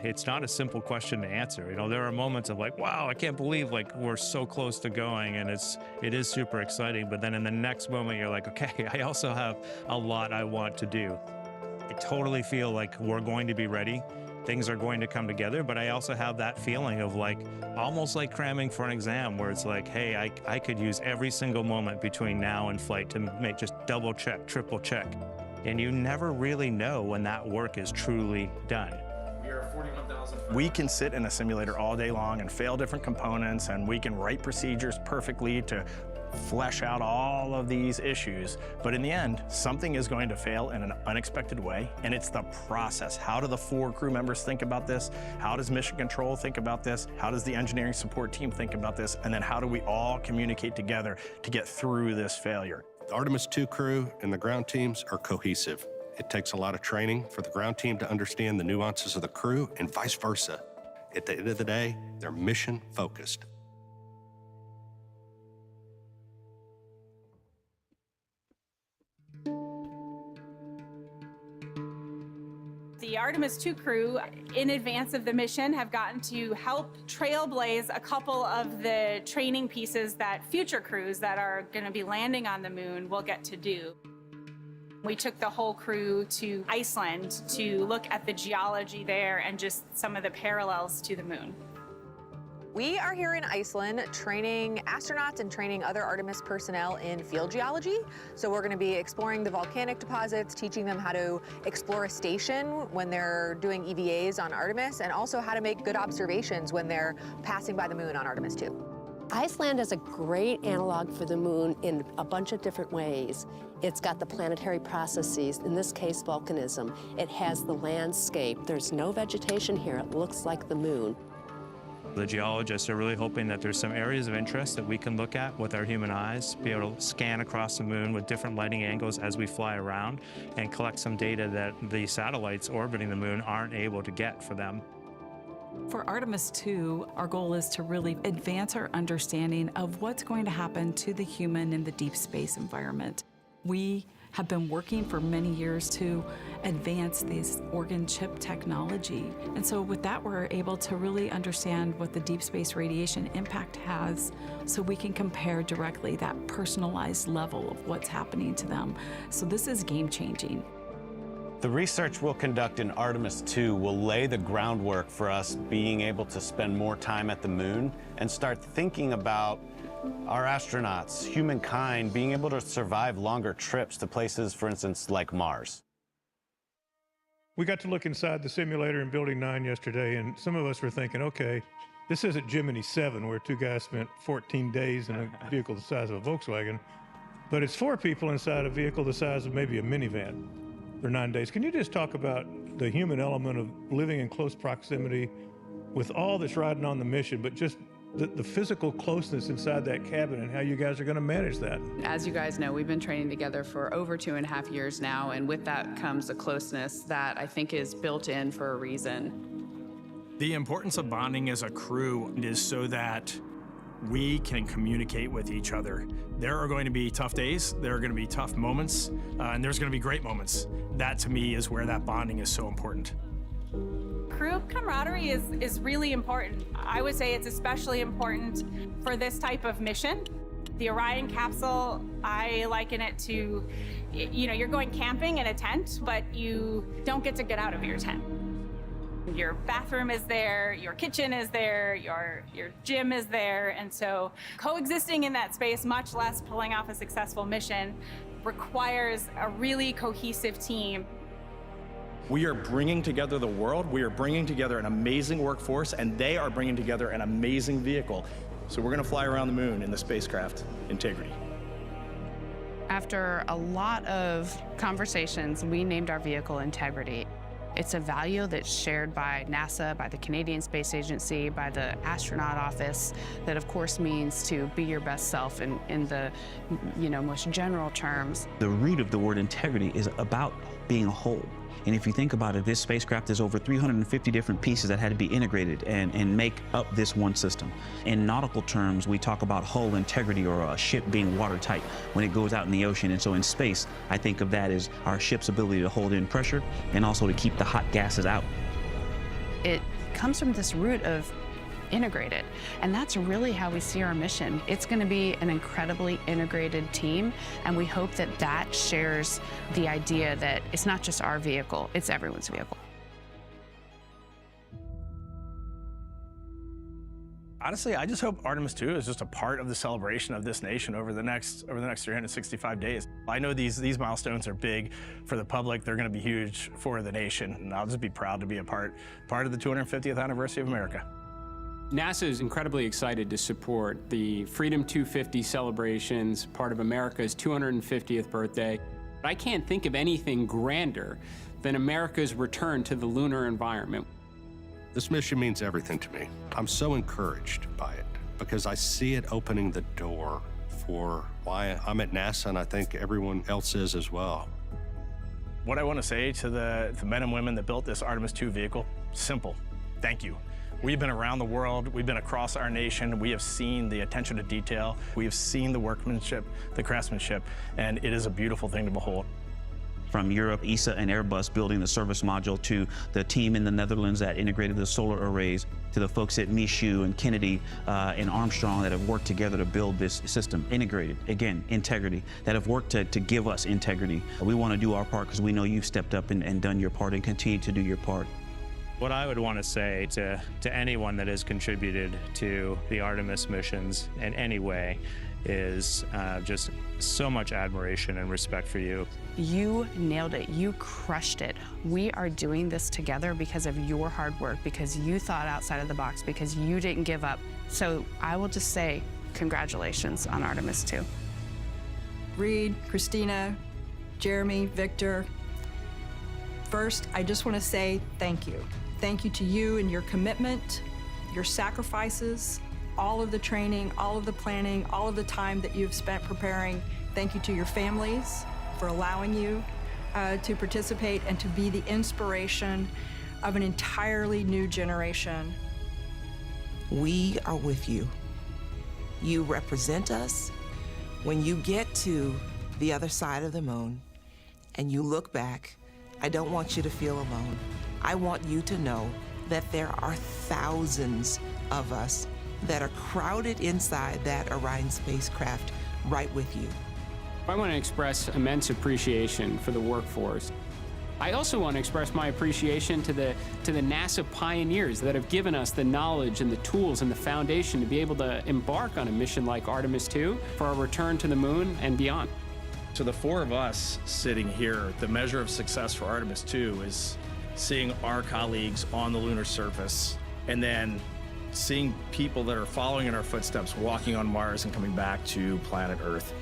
It's not a simple question to answer. You know, there are moments of like, wow, I can't believe like we're so close to going, and it is super exciting. But then in the next moment, you're like, okay, I also have a lot I want to do. I totally feel like we're going to be ready. Things are going to come together, but I also have that feeling of like, almost like cramming for an exam where it's like, hey, I could use every single moment between now and flight to make just double check, triple check. And you never really know when that work is truly done. We can sit in a simulator all day long and fail different components, and we can write procedures perfectly to flesh out all of these issues. But in the end, something is going to fail in an unexpected way, and it's the process. How do the 4 crew members think about this? How does mission control think about this? How does the engineering support team think about this? And then how do we all communicate together to get through this failure? The Artemis II crew and the ground teams are cohesive. It takes a lot of training for the ground team to understand the nuances of the crew and vice versa. At the end of the day, they're mission focused. The Artemis II crew, in advance of the mission, have gotten to help trailblaze a couple of the training pieces that future crews that are going to be landing on the moon will get to do. We took the whole crew to Iceland to look at the geology there and just some of the parallels to the moon. We are here in Iceland training astronauts and training other Artemis personnel in field geology. So we're going to be exploring the volcanic deposits, teaching them how to explore a station when they're doing EVAs on Artemis, and also how to make good observations when they're passing by the moon on Artemis II. Iceland is a great analog for the moon in a bunch of different ways. It's got the planetary processes, in this case volcanism. It has the landscape. There's no vegetation here. It looks like the moon. The geologists are really hoping that there's some areas of interest that we can look at with our human eyes, be able to scan across the moon with different lighting angles as we fly around, and collect some data that the satellites orbiting the moon aren't able to get for them. For Artemis II, our goal is to really advance our understanding of what's going to happen to the human in the deep space environment. We have been working for many years to advance this organ chip technology. And so with that, we're able to really understand what the deep space radiation impact has, so we can compare directly that personalized level of what's happening to them. So this is game-changing. The research we'll conduct in Artemis II will lay the groundwork for us being able to spend more time at the moon and start thinking about our astronauts, humankind, being able to survive longer trips to places, for instance, like Mars. We got to look inside the simulator in Building 9 yesterday, and some of us were thinking, okay, this isn't Gemini 7, where 2 guys spent 14 days in a vehicle the size of a Volkswagen, but it's 4 people inside a vehicle the size of maybe a minivan for 9 days. Can you just talk about the human element of living in close proximity with all that's riding on the mission, but just the physical closeness inside that cabin and how you guys are going to manage that? As you guys know, we've been training together for over 2.5 years now, and with that comes a closeness that I think is built in for a reason. The importance of bonding as a crew is so that we can communicate with each other. There are going to be tough days, there are going to be tough moments, and there's going to be great moments. That, to me, is where that bonding is so important. Crew camaraderie is really important. I would say it's especially important for this type of mission. The Orion capsule, I liken it to, you're going camping in a tent, but you don't get to get out of your tent. Your bathroom is there, your kitchen is there, your gym is there, and so coexisting in that space, much less pulling off a successful mission, requires a really cohesive team. We are bringing together the world, we are bringing together an amazing workforce, and they are bringing together an amazing vehicle. So we're gonna fly around the moon in the spacecraft Integrity. After a lot of conversations, we named our vehicle Integrity. It's a value that's shared by NASA, by the Canadian Space Agency, by the astronaut office, that of course means to be your best self in the most general terms. The root of the word integrity is about being a whole. And if you think about it, this spacecraft is over 350 different pieces that had to be integrated and make up this one system. In nautical terms, we talk about hull integrity or a ship being watertight when it goes out in the ocean. And so in space, I think of that as our ship's ability to hold in pressure and also to keep the hot gases out. It comes from this root of integrated, and that's really how we see our mission. It's going to be an incredibly integrated team, and we hope that that shares the idea that it's not just our vehicle, it's everyone's vehicle. Honestly, I just hope Artemis II is just a part of the celebration of this nation over the next 365 days. I know these milestones are big for the public. They're going to be huge for the nation, and I'll just be proud to be a part of the 250th anniversary of America. NASA is incredibly excited to support the Freedom 250 celebrations, part of America's 250th birthday. I can't think of anything grander than America's return to the lunar environment. This mission means everything to me. I'm so encouraged by it because I see it opening the door for why I'm at NASA, and I think everyone else is as well. What I want to say to the men and women that built this Artemis II vehicle, simple, thank you. We've been around the world, we've been across our nation, we have seen the attention to detail, we have seen the workmanship, the craftsmanship, and it is a beautiful thing to behold. From Europe, ESA and Airbus building the service module, to the team in the Netherlands that integrated the solar arrays, to the folks at Michoud and Kennedy and Armstrong that have worked together to build this system. Integrated, again, integrity, that have worked to give us integrity. We want to do our part because we know you've stepped up and done your part and continue to do your part. What I would want to say to anyone that has contributed to the Artemis missions in any way is just so much admiration and respect for you. You nailed it. You crushed it. We are doing this together because of your hard work, because you thought outside of the box, because you didn't give up. So I will just say congratulations on Artemis II. Reed, Christina, Jeremy, Victor. First, I just want to say thank you. Thank you to you and your commitment, your sacrifices, all of the training, all of the planning, all of the time that you've spent preparing. Thank you to your families for allowing you to participate and to be the inspiration of an entirely new generation. We are with you. You represent us. When you get to the other side of the moon and you look back, I don't want you to feel alone. I want you to know that there are thousands of us that are crowded inside that Orion spacecraft right with you. I want to express immense appreciation for the workforce. I also want to express my appreciation to the NASA pioneers that have given us the knowledge and the tools and the foundation to be able to embark on a mission like Artemis II for our return to the moon and beyond. To the four of us sitting here, the measure of success for Artemis II is seeing our colleagues on the lunar surface and then seeing people that are following in our footsteps walking on Mars and coming back to planet Earth.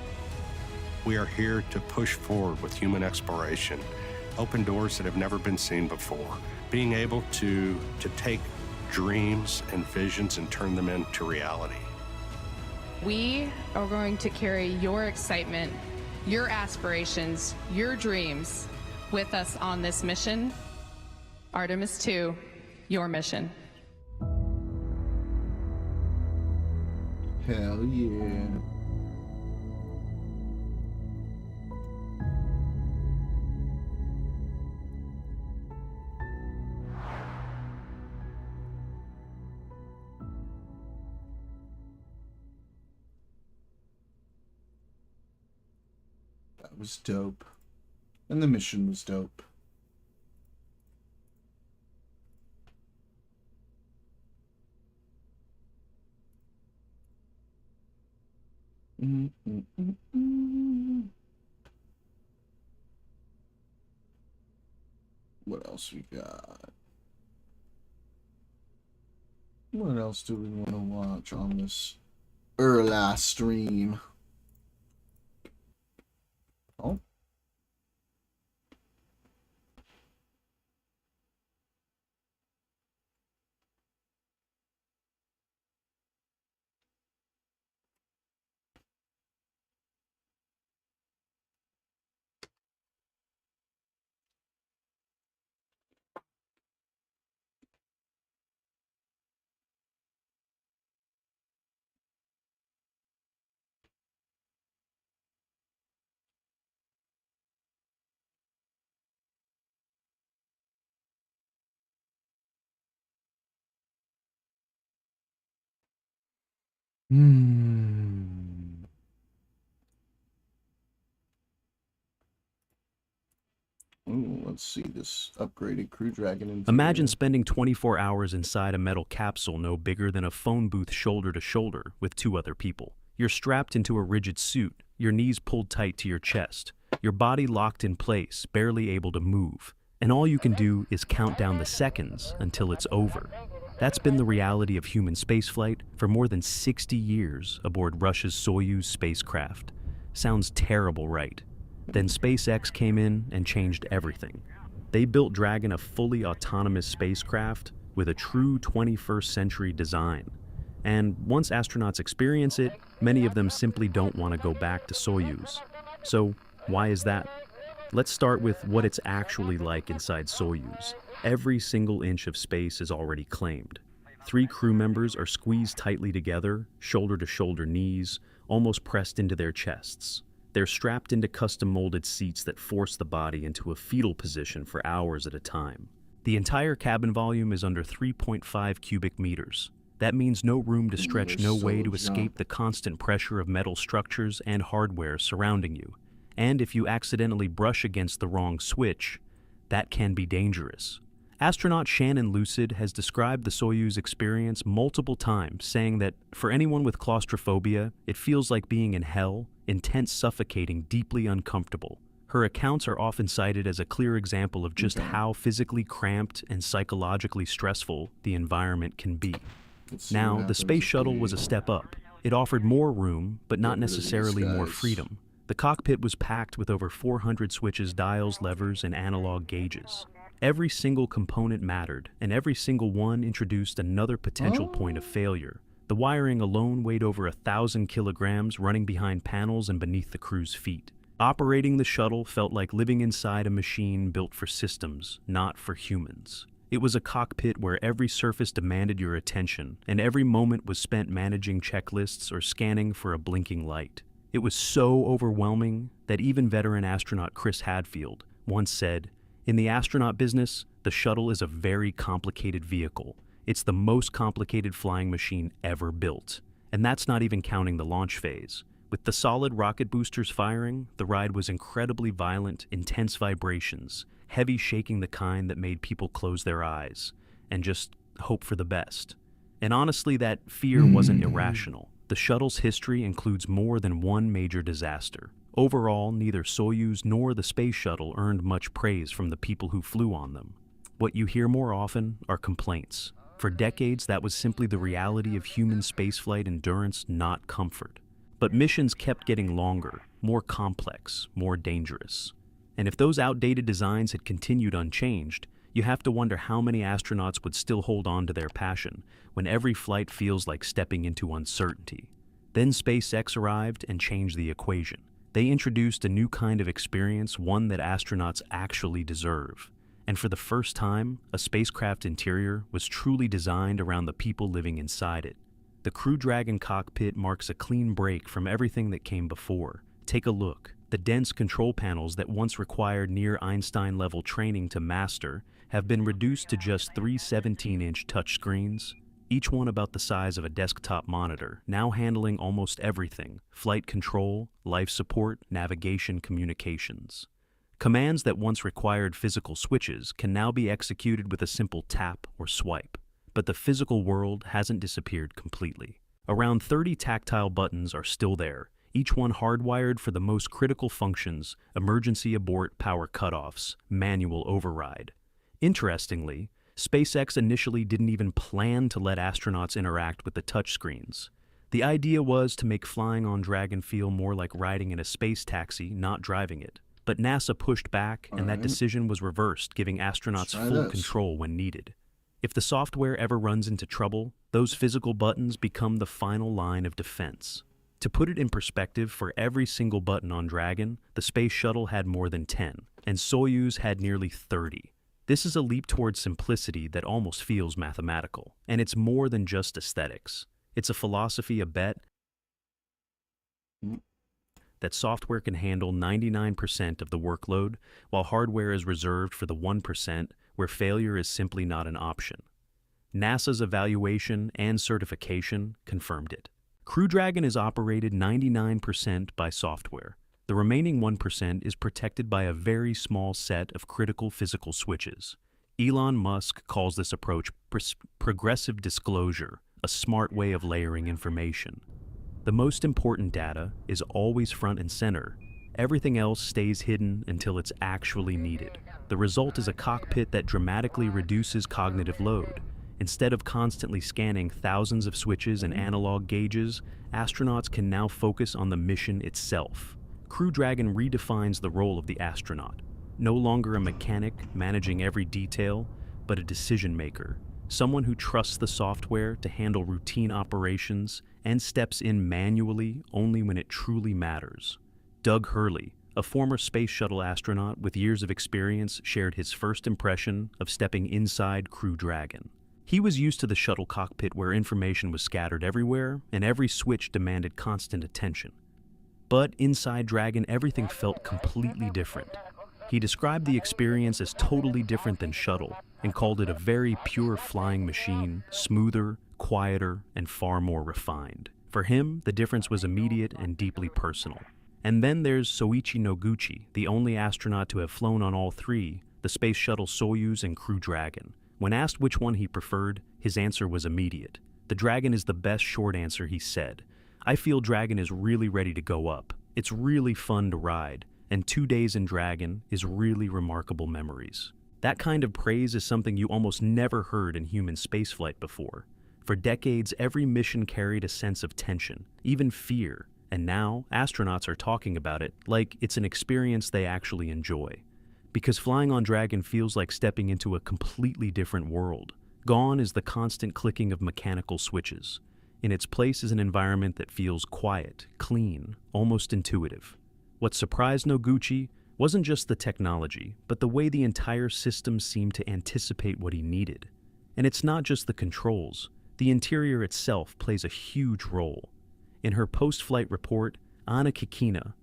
We are here to push forward with human exploration, open doors that have never been seen before, being able to take dreams and visions and turn them into reality. We are going to carry your excitement, your aspirations, your dreams with us on this mission. Artemis II, your mission. Hell yeah. That was dope. And the mission was dope. What else? else we got? What else do we want to watch on this last stream? Oh. Ooh, let's see this upgraded Crew Dragon interior. Imagine spending 24 hours inside a metal capsule no bigger than a phone booth shoulder to shoulder with 2 other people. You're strapped into a rigid suit, your knees pulled tight to your chest, your body locked in place, barely able to move. And all you can do is count down the seconds until it's over. That's been the reality of human spaceflight for more than 60 years aboard Russia's Soyuz spacecraft. Sounds terrible, right? Then SpaceX came in and changed everything. They built Dragon, a fully autonomous spacecraft with a true 21st century design. And once astronauts experience it, many of them simply don't want to go back to Soyuz. So why is that? Let's start with what it's actually like inside Soyuz. Every single inch of space is already claimed. 3 crew members are squeezed tightly together, shoulder to shoulder knees, almost pressed into their chests. They're strapped into custom-molded seats that force the body into a fetal position for hours at a time. The entire cabin volume is under 3.5 cubic meters. That means no room to stretch, no way to escape the constant pressure of metal structures and hardware surrounding you. And if you accidentally brush against the wrong switch, that can be dangerous. Astronaut Shannon Lucid has described the Soyuz experience multiple times, saying that for anyone with claustrophobia, it feels like being in hell, intense, suffocating, deeply uncomfortable. Her accounts are often cited as a clear example of just how physically cramped and psychologically stressful the environment can be. Now, the space shuttle was a step up. It offered more room, but not necessarily more freedom. The cockpit was packed with over 400 switches, dials, levers, and analog gauges. Every single component mattered, and every single one introduced another potential point of failure. The wiring alone weighed over 1,000 kilograms, running behind panels and beneath the crew's feet. Operating the shuttle felt like living inside a machine built for systems, not for humans. It was a cockpit where every surface demanded your attention, and every moment was spent managing checklists or scanning for a blinking light. It was so overwhelming that even veteran astronaut Chris Hadfield once said, "In the astronaut business, the shuttle is a very complicated vehicle. It's the most complicated flying machine ever built. And that's not even counting the launch phase. With the solid rocket boosters firing, the ride was incredibly violent, intense vibrations, heavy shaking, the kind that made people close their eyes and just hope for the best. And honestly, that fear wasn't irrational. The shuttle's history includes more than one major disaster. Overall, neither Soyuz nor the space shuttle earned much praise from the people who flew on them. What you hear more often are complaints. For decades, that was simply the reality of human spaceflight endurance, not comfort. But missions kept getting longer, more complex, more dangerous. And if those outdated designs had continued unchanged, you have to wonder how many astronauts would still hold on to their passion when every flight feels like stepping into uncertainty. Then SpaceX arrived and changed the equation. They introduced a new kind of experience, one that astronauts actually deserve. And for the first time, a spacecraft interior was truly designed around the people living inside it. The Crew Dragon cockpit marks a clean break from everything that came before. Take a look. The dense control panels that once required near Einstein-level training to master have been reduced to just 3 17-inch touchscreens, each one about the size of a desktop monitor, now handling almost everything: flight control, life support, navigation, communications. Commands that once required physical switches can now be executed with a simple tap or swipe. But the physical world hasn't disappeared completely. Around 30 tactile buttons are still there, each one hardwired for the most critical functions: emergency abort, power cutoffs, manual override. Interestingly, SpaceX initially didn't even plan to let astronauts interact with the touchscreens. The idea was to make flying on Dragon feel more like riding in a space taxi, not driving it. But NASA pushed back, and that decision was reversed, giving astronauts full control when needed. If the software ever runs into trouble, those physical buttons become the final line of defense. To put it in perspective, for every single button on Dragon, the Space Shuttle had more than 10, and Soyuz had nearly 30. This is a leap towards simplicity that almost feels mathematical, and it's more than just aesthetics. It's a philosophy, a bet that software can handle 99% of the workload, while hardware is reserved for the 1% where failure is simply not an option. NASA's evaluation and certification confirmed it. Crew Dragon is operated 99% by software. The remaining 1% is protected by a very small set of critical physical switches. Elon Musk calls this approach progressive disclosure, a smart way of layering information. The most important data is always front and center. Everything else stays hidden until it's actually needed. The result is a cockpit that dramatically reduces cognitive load. Instead of constantly scanning thousands of switches and analog gauges, astronauts can now focus on the mission itself. Crew Dragon redefines the role of the astronaut. No longer a mechanic managing every detail, but a decision maker. Someone who trusts the software to handle routine operations and steps in manually only when it truly matters. Doug Hurley, a former space shuttle astronaut with years of experience, shared his first impression of stepping inside Crew Dragon. He was used to the shuttle cockpit where information was scattered everywhere and every switch demanded constant attention. But inside Dragon, everything felt completely different. He described the experience as totally different than Shuttle and called it a very pure flying machine, smoother, quieter, and far more refined. For him, the difference was immediate and deeply personal. And then there's Soichi Noguchi, the only astronaut to have flown on all three, the Space Shuttle Soyuz and Crew Dragon. When asked which one he preferred, his answer was immediate. The Dragon is the best short answer, he said. I feel Dragon is really ready to go up. It's really fun to ride, and 2 days in Dragon is really remarkable memories. That kind of praise is something you almost never heard in human spaceflight before. For decades, every mission carried a sense of tension, even fear, and now astronauts are talking about it like it's an experience they actually enjoy. Because flying on Dragon feels like stepping into a completely different world. Gone is the constant clicking of mechanical switches. In its place is an environment that feels quiet, clean, almost intuitive. What surprised Noguchi wasn't just the technology, but the way the entire system seemed to anticipate what he needed. And it's not just the controls. The interior itself plays a huge role. In her post-flight report, Anna Kikina,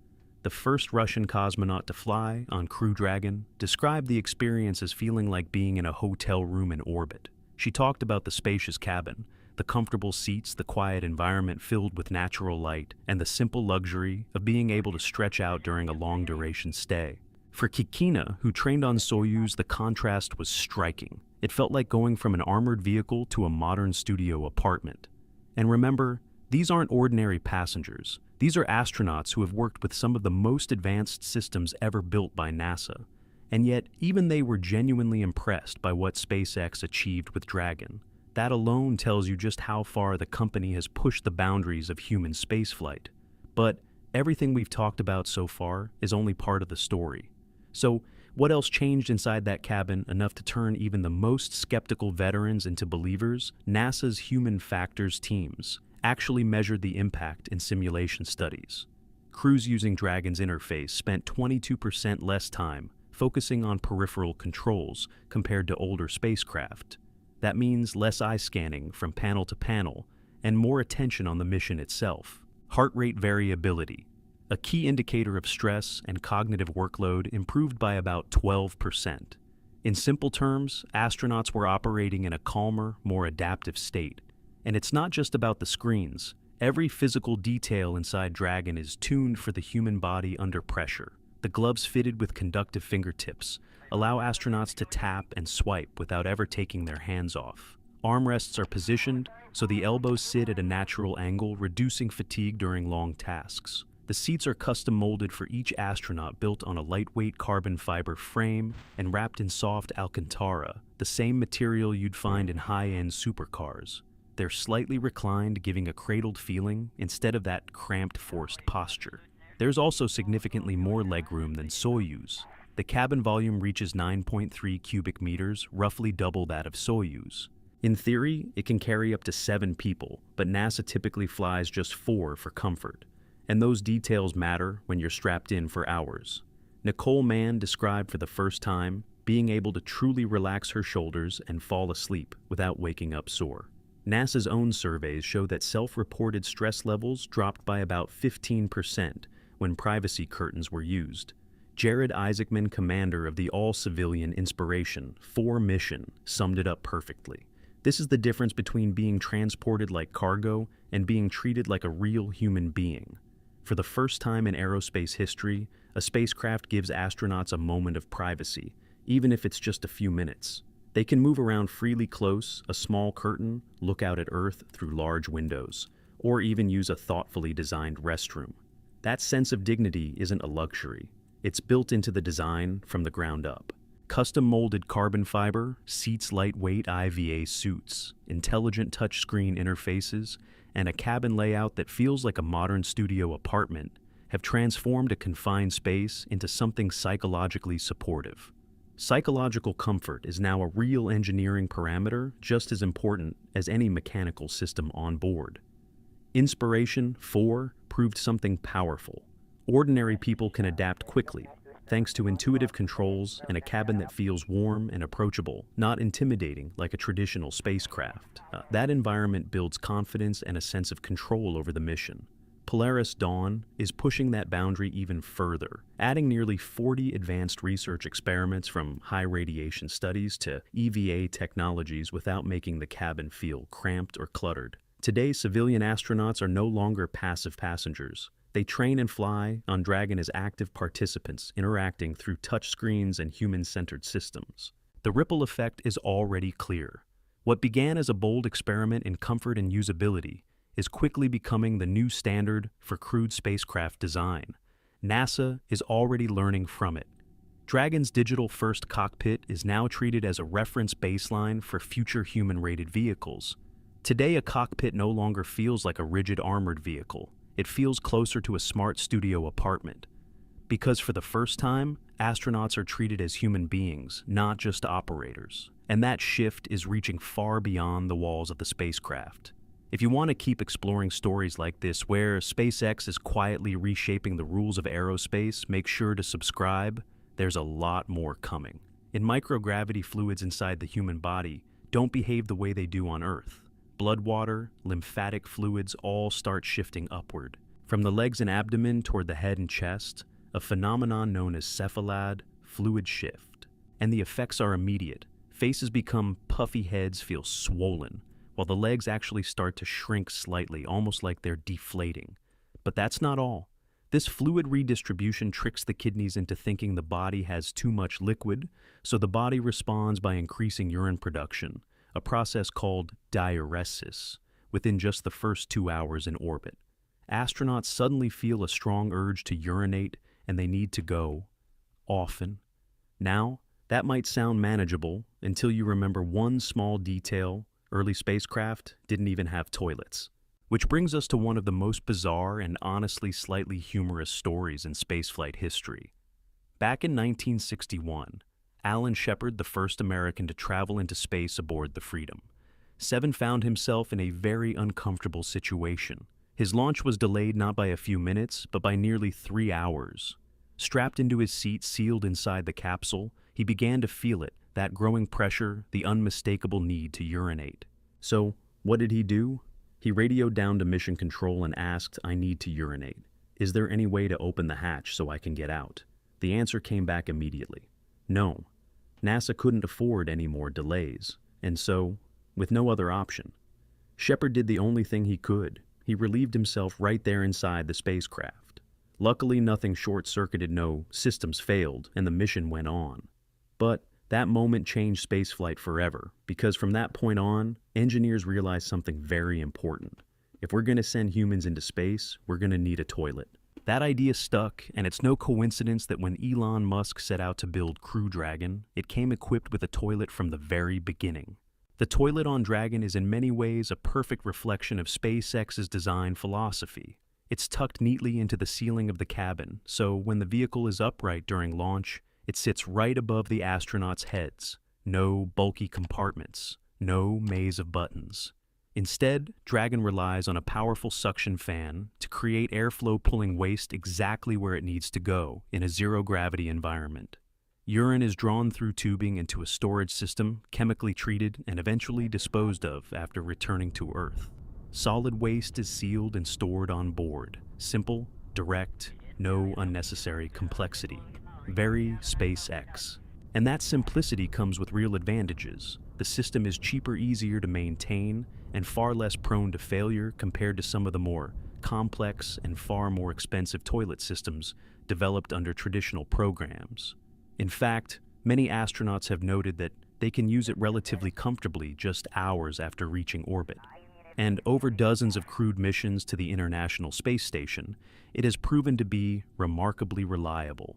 the first Russian cosmonaut to fly on Crew Dragon, described the experience as feeling like being in a hotel room in orbit. She talked about the spacious cabin, the comfortable seats, the quiet environment filled with natural light, and the simple luxury of being able to stretch out during a long-duration stay. For Kikina, who trained on Soyuz, the contrast was striking. It felt like going from an armored vehicle to a modern studio apartment. And remember, these aren't ordinary passengers. These are astronauts who have worked with some of the most advanced systems ever built by NASA. And yet, even they were genuinely impressed by what SpaceX achieved with Dragon. That alone tells you just how far the company has pushed the boundaries of human spaceflight. But everything we've talked about so far is only part of the story. So, what else changed inside that cabin enough to turn even the most skeptical veterans into believers? NASA's human factors teams actually measured the impact in simulation studies. Crews using Dragon's interface spent 22% less time focusing on peripheral controls compared to older spacecraft. That means less eye scanning from panel to panel and more attention on the mission itself. Heart rate variability, a key indicator of stress and cognitive workload, improved by about 12%. In simple terms, astronauts were operating in a calmer, more adaptive state. And it's not just about the screens. Every physical detail inside Dragon is tuned for the human body under pressure. The gloves fitted with conductive fingertips allow astronauts to tap and swipe without ever taking their hands off. Armrests are positioned so the elbows sit at a natural angle, reducing fatigue during long tasks. The seats are custom molded for each astronaut, built on a lightweight carbon fiber frame and wrapped in soft Alcantara, the same material you'd find in high-end supercars. They're slightly reclined, giving a cradled feeling instead of that cramped, forced posture. There's also significantly more legroom than Soyuz. The cabin volume reaches 9.3 cubic meters, roughly double that of Soyuz. In theory, it can carry up to 7 people, but NASA typically flies just 4 for comfort. And those details matter when you're strapped in for hours. Nicole Mann described for the first time being able to truly relax her shoulders and fall asleep without waking up sore. NASA's own surveys show that self-reported stress levels dropped by about 15% when privacy curtains were used. Jared Isaacman, commander of the all-civilian Inspiration 4 mission, summed it up perfectly. This is the difference between being transported like cargo and being treated like a real human being. For the first time in aerospace history, a spacecraft gives astronauts a moment of privacy, even if it's just a few minutes. They can move around freely close, a small curtain, look out at Earth through large windows, or even use a thoughtfully designed restroom. That sense of dignity isn't a luxury. It's built into the design from the ground up. Custom molded carbon fiber, seats lightweight IVA suits, intelligent touchscreen interfaces, and a cabin layout that feels like a modern studio apartment have transformed a confined space into something psychologically supportive. Psychological comfort is now a real engineering parameter, just as important as any mechanical system on board. Inspiration 4 proved something powerful. Ordinary people can adapt quickly, thanks to intuitive controls and a cabin that feels warm and approachable, not intimidating like a traditional spacecraft. That environment builds confidence and a sense of control over the mission. Polaris Dawn is pushing that boundary even further, adding nearly 40 advanced research experiments from high radiation studies to EVA technologies without making the cabin feel cramped or cluttered. Today, civilian astronauts are no longer passive passengers. They train and fly on Dragon as active participants, interacting through touchscreens and human-centered systems. The ripple effect is already clear. What began as a bold experiment in comfort and usability is quickly becoming the new standard for crewed spacecraft design. NASA is already learning from it. Dragon's digital-first cockpit is now treated as a reference baseline for future human-rated vehicles. Today, a cockpit no longer feels like a rigid armored vehicle. It feels closer to a smart studio apartment. Because for the first time, astronauts are treated as human beings, not just operators. And that shift is reaching far beyond the walls of the spacecraft. If you want to keep exploring stories like this where SpaceX is quietly reshaping the rules of aerospace, make sure to subscribe. There's a lot more coming. In microgravity, fluids inside the human body don't behave the way they do on Earth. Blood water, lymphatic fluids all start shifting upward. From the legs and abdomen toward the head and chest, a phenomenon known as cephalad, fluid shift. And the effects are immediate. Faces become puffy, heads feel swollen, while the legs actually start to shrink slightly, almost like they're deflating. But that's not all. This fluid redistribution tricks the kidneys into thinking the body has too much liquid, so the body responds by increasing urine production, a process called diuresis, within just the first 2 hours in orbit. Astronauts suddenly feel a strong urge to urinate, and they need to go often. Now, that might sound manageable until you remember one small detail: early spacecraft didn't even have toilets. Which brings us to one of the most bizarre and honestly slightly humorous stories in spaceflight history. Back in 1961, Alan Shepard, the first American to travel into space aboard the Freedom, Seven found himself in a very uncomfortable situation. His launch was delayed not by a few minutes, but by nearly 3 hours. Strapped into his seat, sealed inside the capsule, he began to feel it, that growing pressure, the unmistakable need to urinate. So, what did he do? He radioed down to Mission Control and asked, "I need to urinate. Is there any way to open the hatch so I can get out?" The answer came back immediately. No. NASA couldn't afford any more delays, and so, with no other option, Shepard did the only thing he could. He relieved himself right there inside the spacecraft. Luckily, nothing short-circuited, no systems failed, and the mission went on. But that moment changed spaceflight forever, because from that point on, engineers realized something very important. If we're going to send humans into space, we're going to need a toilet. That idea stuck, and it's no coincidence that when Elon Musk set out to build Crew Dragon, it came equipped with a toilet from the very beginning. The toilet on Dragon is in many ways a perfect reflection of SpaceX's design philosophy. It's tucked neatly into the ceiling of the cabin, so when the vehicle is upright during launch, it sits right above the astronauts' heads. No bulky compartments, no maze of buttons. Instead, Dragon relies on a powerful suction fan to create airflow pulling waste exactly where it needs to go in a zero-gravity environment. Urine is drawn through tubing into a storage system, chemically treated, and eventually disposed of after returning to Earth. Solid waste is sealed and stored on board. Simple, direct, no unnecessary complexity. Very SpaceX. And that simplicity comes with real advantages. The system is cheaper, easier to maintain, and far less prone to failure compared to some of the more complex and far more expensive toilet systems developed under traditional programs. In fact, many astronauts have noted that they can use it relatively comfortably just hours after reaching orbit. And over dozens of crewed missions to the International Space Station, it has proven to be remarkably reliable.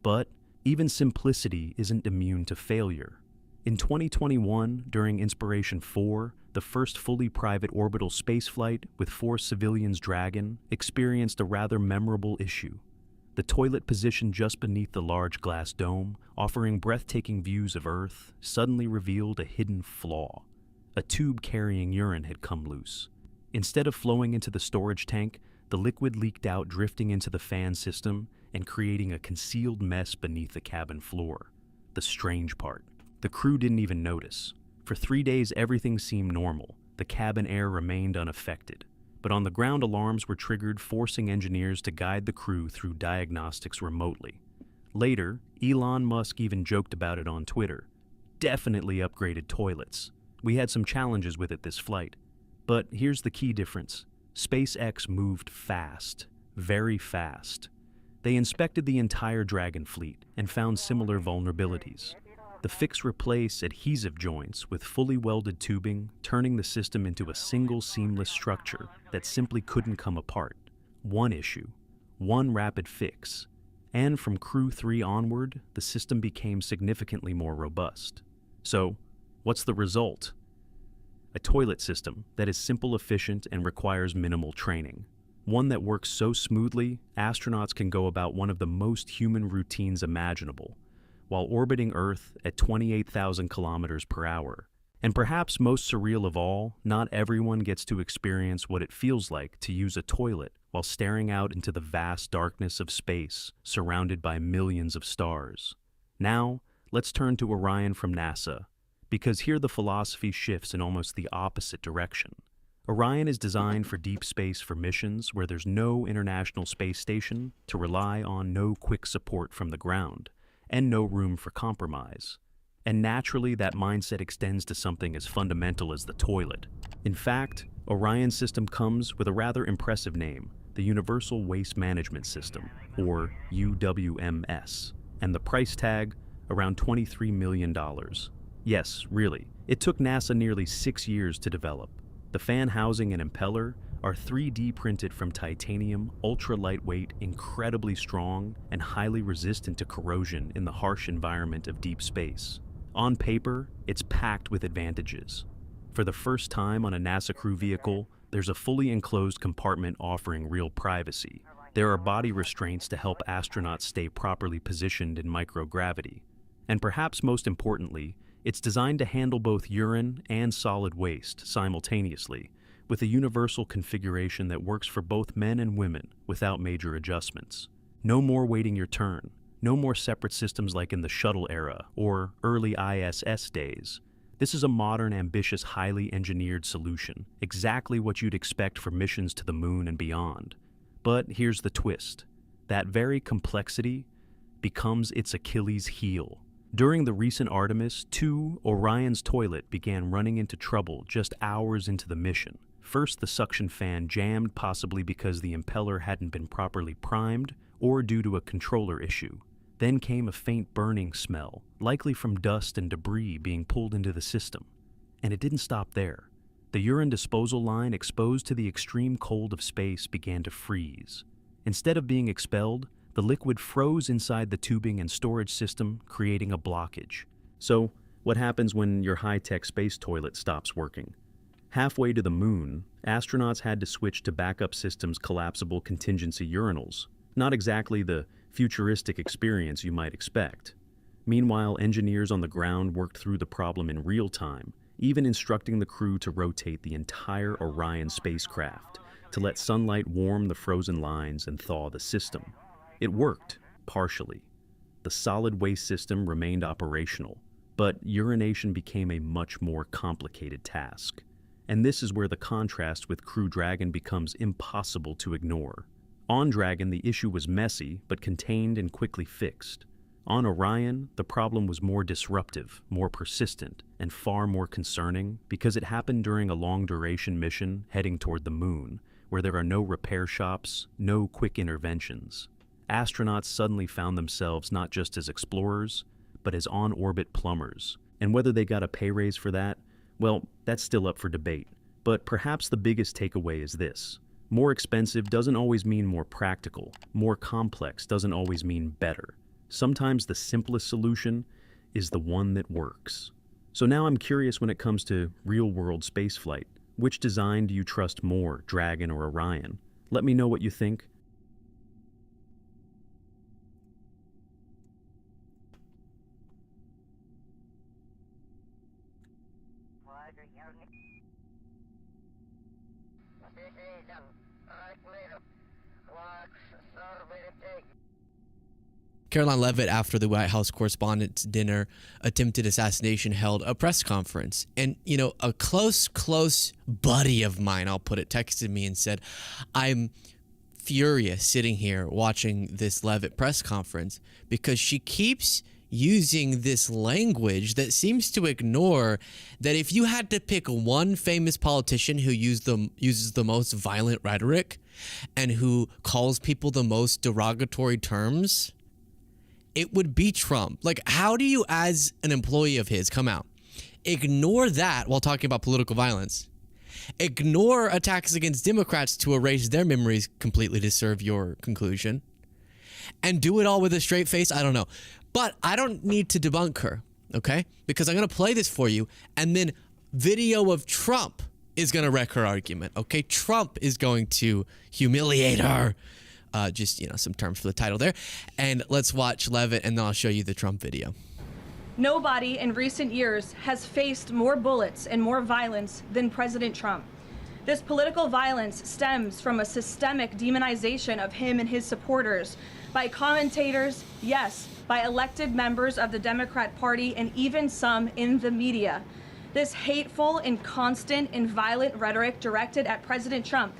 But even simplicity isn't immune to failure. In 2021, during Inspiration 4, the first fully private orbital spaceflight with 4 civilians Dragon experienced a rather memorable issue. The toilet positioned just beneath the large glass dome, offering breathtaking views of Earth, suddenly revealed a hidden flaw. A tube carrying urine had come loose. Instead of flowing into the storage tank, the liquid leaked out, drifting into the fan system and creating a concealed mess beneath the cabin floor. The strange part. The crew didn't even notice. For 3 days, everything seemed normal. The cabin air remained unaffected. But on the ground, alarms were triggered, forcing engineers to guide the crew through diagnostics remotely. Later, Elon Musk even joked about it on Twitter. Definitely upgraded toilets. We had some challenges with it this flight. But here's the key difference. SpaceX moved fast. Very fast. They inspected the entire Dragon fleet and found similar vulnerabilities. The fix-replace adhesive joints with fully welded tubing, turning the system into a single seamless structure that simply couldn't come apart. One issue, one rapid fix. And from Crew 3 onward, the system became significantly more robust. So, what's the result? A toilet system that is simple, efficient, and requires minimal training. One that works so smoothly, astronauts can go about one of the most human routines imaginable, while orbiting Earth at 28,000 kilometers per hour. And perhaps most surreal of all, not everyone gets to experience what it feels like to use a toilet while staring out into the vast darkness of space, surrounded by millions of stars. Now, let's turn to Orion from NASA, because here the philosophy shifts in almost the opposite direction. Orion is designed for deep space for missions where there's no International Space Station to rely on, no quick support from the ground, and no room for compromise. And naturally, that mindset extends to something as fundamental as the toilet. In fact, Orion's system comes with a rather impressive name, the Universal Waste Management System, or UWMS, and the price tag, around $23 million. Yes, really, it took NASA nearly 6 years to develop. The fan housing and impeller are 3D printed from titanium, ultra-lightweight, incredibly strong, and highly resistant to corrosion in the harsh environment of deep space. On paper, it's packed with advantages. For the first time on a NASA crew vehicle, there's a fully enclosed compartment offering real privacy. There are body restraints to help astronauts stay properly positioned in microgravity. And perhaps most importantly, it's designed to handle both urine and solid waste simultaneously, with a universal configuration that works for both men and women without major adjustments. No more waiting your turn. No more separate systems like in the shuttle era or early ISS days. This is a modern, ambitious, highly engineered solution, exactly what you'd expect for missions to the moon and beyond. But here's the twist. That very complexity becomes its Achilles heel. During the recent Artemis, Orion's toilet began running into trouble just hours into the mission. First, the suction fan jammed, possibly because the impeller hadn't been properly primed or due to a controller issue. Then came a faint burning smell, likely from dust and debris being pulled into the system. And it didn't stop there. The urine disposal line, exposed to the extreme cold of space, began to freeze. Instead of being expelled, the liquid froze inside the tubing and storage system, creating a blockage. So, what happens when your high-tech space toilet stops working? Halfway to the moon, astronauts had to switch to backup systems' collapsible contingency urinals. Not exactly the futuristic experience you might expect. Meanwhile, engineers on the ground worked through the problem in real time, even instructing the crew to rotate the entire Orion spacecraft to let sunlight warm the frozen lines and thaw the system. It worked, partially. The solid waste system remained operational, but urination became a much more complicated task. And this is where the contrast with Crew Dragon becomes impossible to ignore. On Dragon, the issue was messy, but contained and quickly fixed. On Orion, the problem was more disruptive, more persistent, and far more concerning because it happened during a long-duration mission heading toward the moon, where there are no repair shops, no quick interventions. Astronauts suddenly found themselves not just as explorers, but as on-orbit plumbers. And whether they got a pay raise for that, well, that's still up for debate. But perhaps the biggest takeaway is this. More expensive doesn't always mean more practical. More complex doesn't always mean better. Sometimes the simplest solution is the one that works. So now I'm curious when it comes to real-world spaceflight. Which design do you trust more, Dragon or Orion? Let me know what you think. Caroline Leavitt, after the White House Correspondents' Dinner attempted assassination, held a press conference. And, you know, a close buddy of mine, I'll put it, texted me and said, I'm furious sitting here watching this Leavitt press conference because she keeps using this language that seems to ignore that if you had to pick one famous politician who uses the most violent rhetoric and who calls people the most derogatory terms, it would be Trump. Like, how do you, as an employee of his, come out, ignore that while talking about political violence, ignore attacks against Democrats to erase their memories completely to serve your conclusion, and do it all with a straight face? I don't know. But I don't need to debunk her, okay? Because I'm going to play this for you, and then video of Trump is going to wreck her argument, okay? Trump is going to humiliate her. Just, you know, some terms for the title there. And let's watch Leavitt, and then I'll show you the Trump video. Nobody in recent years has faced more bullets and more violence than President Trump. This political violence stems from a systemic demonization of him and his supporters by commentators, yes, by elected members of the Democrat Party, and even some in the media. This hateful and constant and violent rhetoric directed at President Trump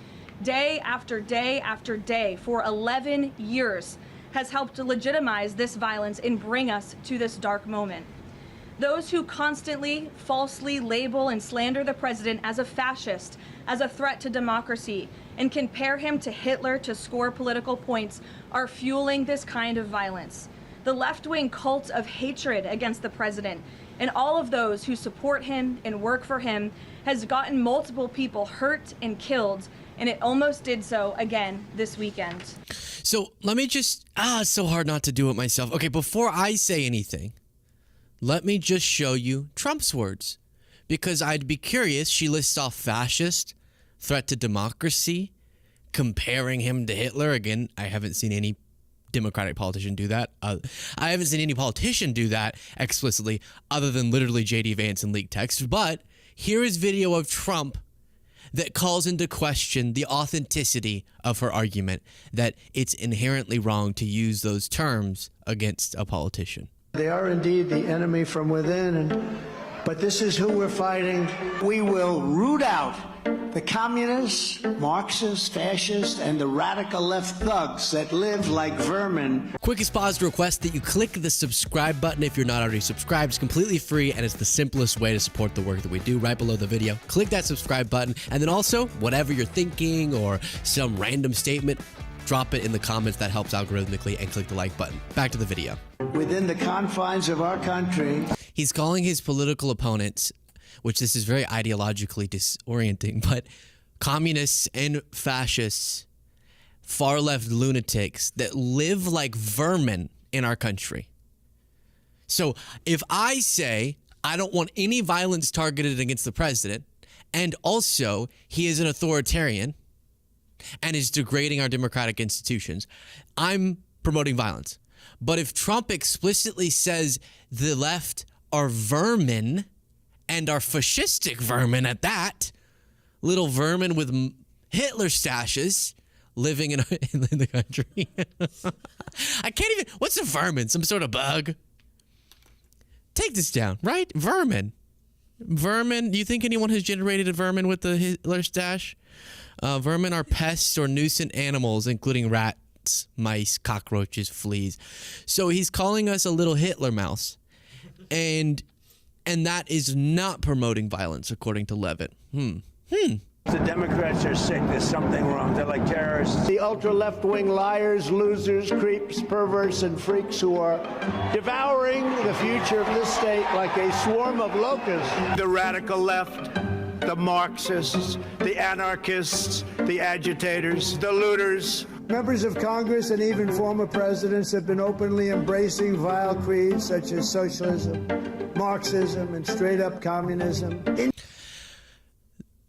day after day after day for 11 years has helped to legitimize this violence and bring us to this dark moment. Those who constantly falsely label and slander the president as a fascist, as a threat to democracy, and compare him to Hitler to score political points are fueling this kind of violence. The left-wing cult of hatred against the president and all of those who support him and work for him has gotten multiple people hurt and killed, and it almost did so again this weekend. So let me just, it's so hard not to do it myself. Okay, before I say anything, let me just show you Trump's words, because I'd be curious. She lists off fascist, threat to democracy, comparing him to Hitler. Again, I haven't seen any Democratic politician do that. I haven't seen any politician do that explicitly other than literally J.D. Vance and leaked text. But here is video of Trump that calls into question the authenticity of her argument that it's inherently wrong to use those terms against a politician. They are indeed the enemy from within, but this is who we're fighting. We will root out the communists, Marxists, fascists, and the radical left thugs that live like vermin. Quickest pause to request that you click the subscribe button if you're not already subscribed. It's completely free, and it's the simplest way to support the work that we do. Right below the video, click that subscribe button, and then also, whatever you're thinking or some random statement, drop it in the comments. That helps algorithmically, and click the like button. Back to the video. Within the confines of our country. He's calling his political opponents, which this is very ideologically disorienting, but communists and fascists far left lunatics that live like vermin in our country. So if I say I don't want any violence targeted against the president, and also he is an authoritarian and is degrading our democratic institutions, I'm promoting violence. But if Trump explicitly says the left are vermin and are fascistic vermin at that, little vermin with Hitler stashes living in the country. I can't even, what's a vermin? Some sort of bug? Take this down, right? Vermin. Vermin, do you think anyone has generated a vermin with the Hitler stash? Vermin are pests or nuisance animals, including rats, mice, cockroaches, fleas. So he's calling us a little Hitler mouse. And that is not promoting violence, according to Levitt. The Democrats are sick. There's something wrong. They're like terrorists. The ultra-left-wing liars, losers, creeps, perverts, and freaks who are devouring the future of this state like a swarm of locusts. The radical left, the Marxists, the anarchists, the agitators, the looters. Members of Congress and even former presidents have been openly embracing vile creeds such as socialism, Marxism, and straight-up communism.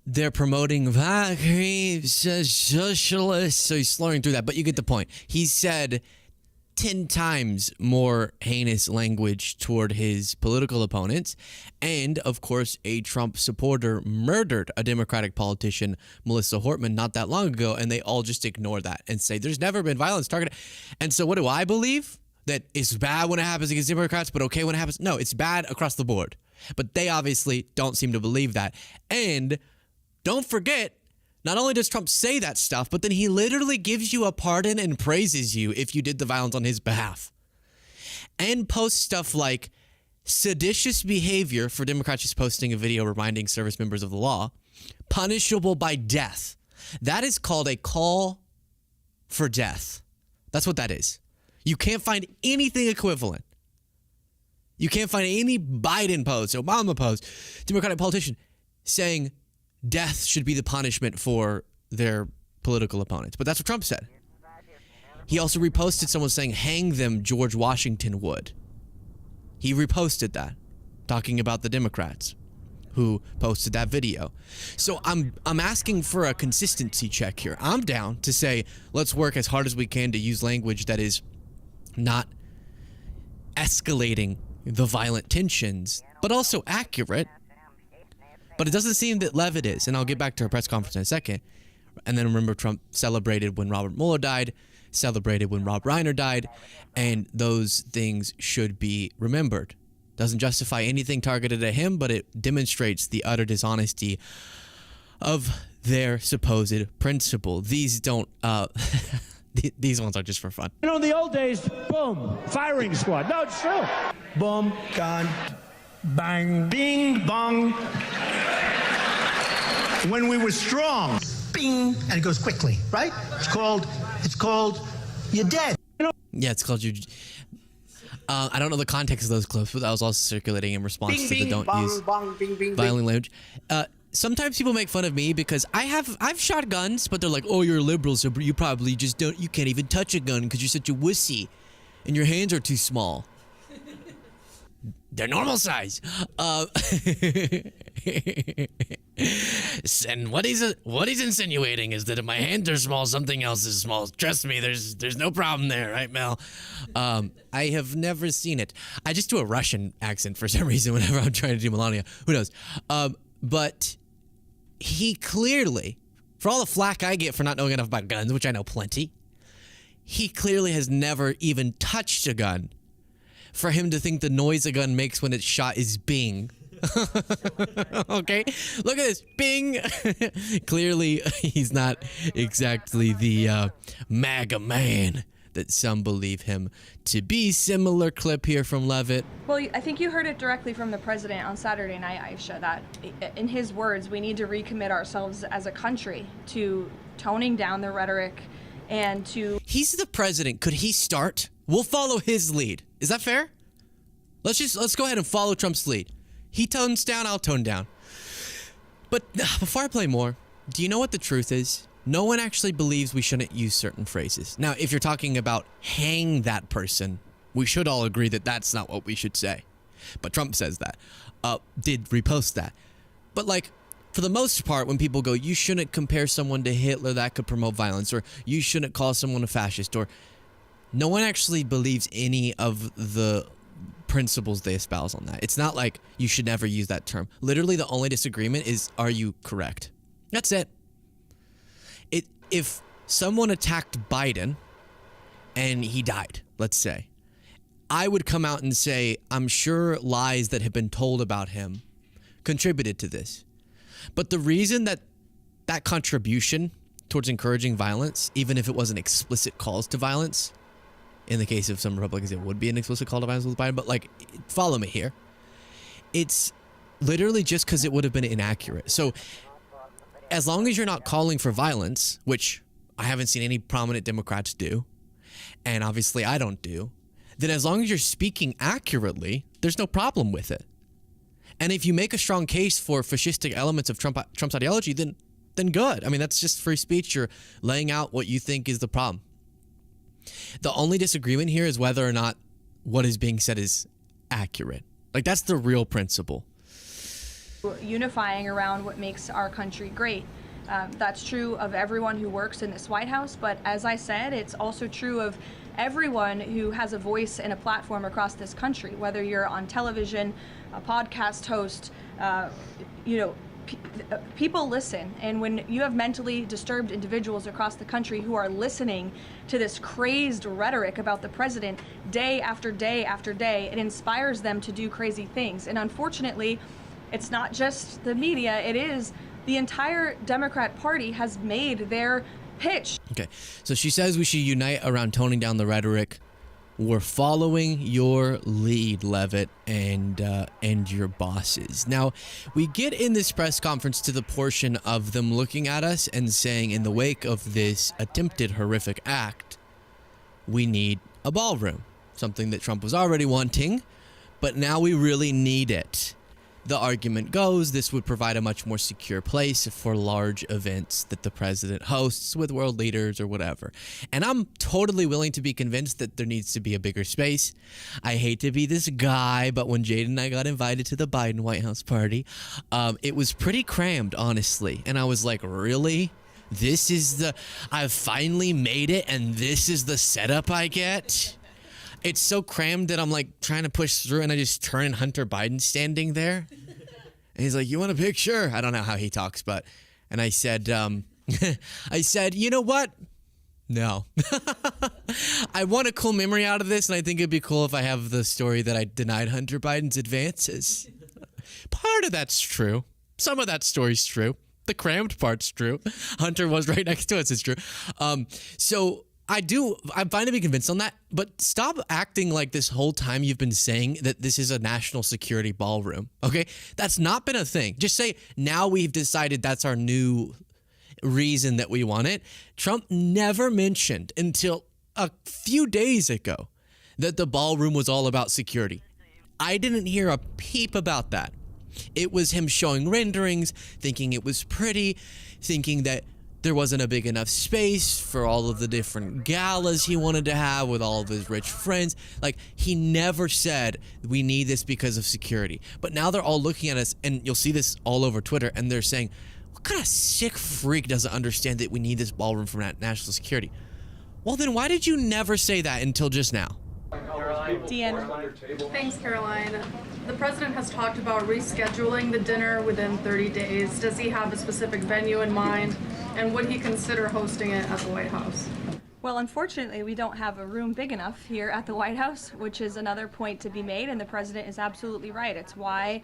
They're promoting socialists, so he's slurring through that, but you get the point. He said 10 times more heinous language toward his political opponents, and of course a Trump supporter murdered a Democratic politician, Melissa Hortman, not that long ago, and they all just ignore that and say there's never been violence targeted. And so what do I believe? That it's bad when it happens against Democrats, but okay when it happens? No, it's bad across the board. But they obviously don't seem to believe that. And don't forget, not only does Trump say that stuff, but then he literally gives you a pardon and praises you if you did the violence on his behalf. And posts stuff like seditious behavior for Democrats just posting a video reminding service members of the law, punishable by death. That is called a call for death. That's what that is. You can't find anything equivalent. You can't find any Biden post, Obama post, Democratic politician saying death should be the punishment for their political opponents. But that's what Trump said. He also reposted someone saying, hang them, George Washington would. He reposted that, talking about the Democrats who posted that video. So I'm asking for a consistency check here. I'm down to say, let's work as hard as we can to use language that is not escalating the violent tensions, but also accurate. But it doesn't seem that Levitt is, and I'll get back to her press conference in a second. And then remember, Trump celebrated when Robert Mueller died, celebrated when Rob Reiner died, and those things should be remembered. Doesn't justify anything targeted at him, but it demonstrates the utter dishonesty of their supposed principle. These don't, these ones are just for fun. You know, in the old days, boom, firing squad. No, it's true. Boom, gun, bang, bing, bong. When we were strong, bing, and it goes quickly, right? It's called you're dead. Yeah, it's called you. I don't know the context of those clips, but that was also circulating in response Bing, to the bing, don't bong, use bong, bing, bing, violent bing. language. Sometimes people make fun of me because I've shot guns, but they're like, oh, you're a liberal, so you probably just you can't even touch a gun because you're such a wussy and your hands are too small. They're normal size. And what he's insinuating is that if my hands are small, something else is small. Trust me, there's no problem there, right, Mel? I have never seen it. I just do a Russian accent for some reason whenever I'm trying to do Melania. Who knows? But he clearly, for all the flack I get for not knowing enough about guns, which I know plenty, he clearly has never even touched a gun. For him to think the noise a gun makes when it's shot is bing. Okay, look at this, bing. Clearly, he's not exactly the MAGA man that some believe him to be. Similar clip here from Levitt. Well, I think you heard it directly from the president on Saturday night, Aisha, that in his words, we need to recommit ourselves as a country to toning down the rhetoric and to... He's the president. Could he start? We'll follow his lead. Is that fair? Let's go ahead and follow Trump's lead. He tones down, I'll tone down. But before I play more, do you know what the truth is? no one actually believes we shouldn't use certain phrases. Now, if you're talking about hang that person, we should all agree that that's not what we should say. But Trump says that, did repost that. But like, for the most part, when people go, you shouldn't compare someone to Hitler, that could promote violence, or you shouldn't call someone a fascist, or no one actually believes any of the principles they espouse on that. It's not like you should never use that term. Literally, the only disagreement is, are you correct? That's it. If someone attacked Biden and he died, let's say, I would come out and say, I'm sure lies that have been told about him contributed to this. But the reason that that contribution towards encouraging violence, even if it wasn't explicit calls to violence, in the case of some Republicans, it would be an explicit call to violence with Biden, but like, follow me here. It's literally just because it would have been inaccurate. So as long as you're not calling for violence, which I haven't seen any prominent Democrats do, and obviously I don't do, then as long as you're speaking accurately, there's no problem with it. And if you make a strong case for fascistic elements of Trump's ideology, then good. I mean, that's just free speech. You're laying out what you think is the problem. The only disagreement here is whether or not what is being said is accurate. Like, that's the real principle. Unifying around what makes our country great. That's true of everyone who works in this White House, but as I said, it's also true of everyone who has a voice and a platform across this country, whether you're on television, a podcast host, people listen. And when you have mentally disturbed individuals across the country who are listening to this crazed rhetoric about the president day after day after day, it inspires them to do crazy things. And unfortunately, it's not just the media, it is the entire Democrat Party has made their pitch. Okay, so she says we should unite around toning down the rhetoric. We're following your lead, Levitt, and your bosses. Now, we get in this press conference to the portion of them looking at us and saying, in the wake of this attempted horrific act, we need a ballroom, something that Trump was already wanting, but now we really need it. The argument goes this would provide a much more secure place for large events that the president hosts with world leaders or whatever. And I'm totally willing to be convinced that there needs to be a bigger space. I hate to be this guy, but when Jade and I got invited to the Biden White House party, it was pretty crammed, honestly. And I was like, really? I've finally made it, and this is the setup I get? It's so crammed that I'm like trying to push through, and I just turn Hunter Biden standing there. And he's like, you want a picture? I don't know how he talks, and I said, you know what? No. I want a cool memory out of this, and I think it'd be cool if I have the story that I denied Hunter Biden's advances. Part of that's true. Some of that story's true. The crammed part's true. Hunter was right next to us, it's true. I'm fine to be convinced on that, but stop acting like this whole time you've been saying that this is a national security ballroom, okay? That's not been a thing. Just say, now we've decided that's our new reason that we want it. Trump never mentioned until a few days ago that the ballroom was all about security. I didn't hear a peep about that. It was him showing renderings, thinking it was pretty, thinking that there wasn't a big enough space for all of the different galas he wanted to have with all of his rich friends. Like, he never said, we need this because of security. But now they're all looking at us, and you'll see this all over Twitter, and they're saying, what kind of sick freak doesn't understand that we need this ballroom for national security? Well, then why did you never say that until just now? Deanna. Thanks, Caroline. The president has talked about rescheduling the dinner within 30 days. Does he have a specific venue in mind? And would he consider hosting it at the White House? Well, unfortunately, we don't have a room big enough here at the White House, which is another point to be made, and the president is absolutely right. It's why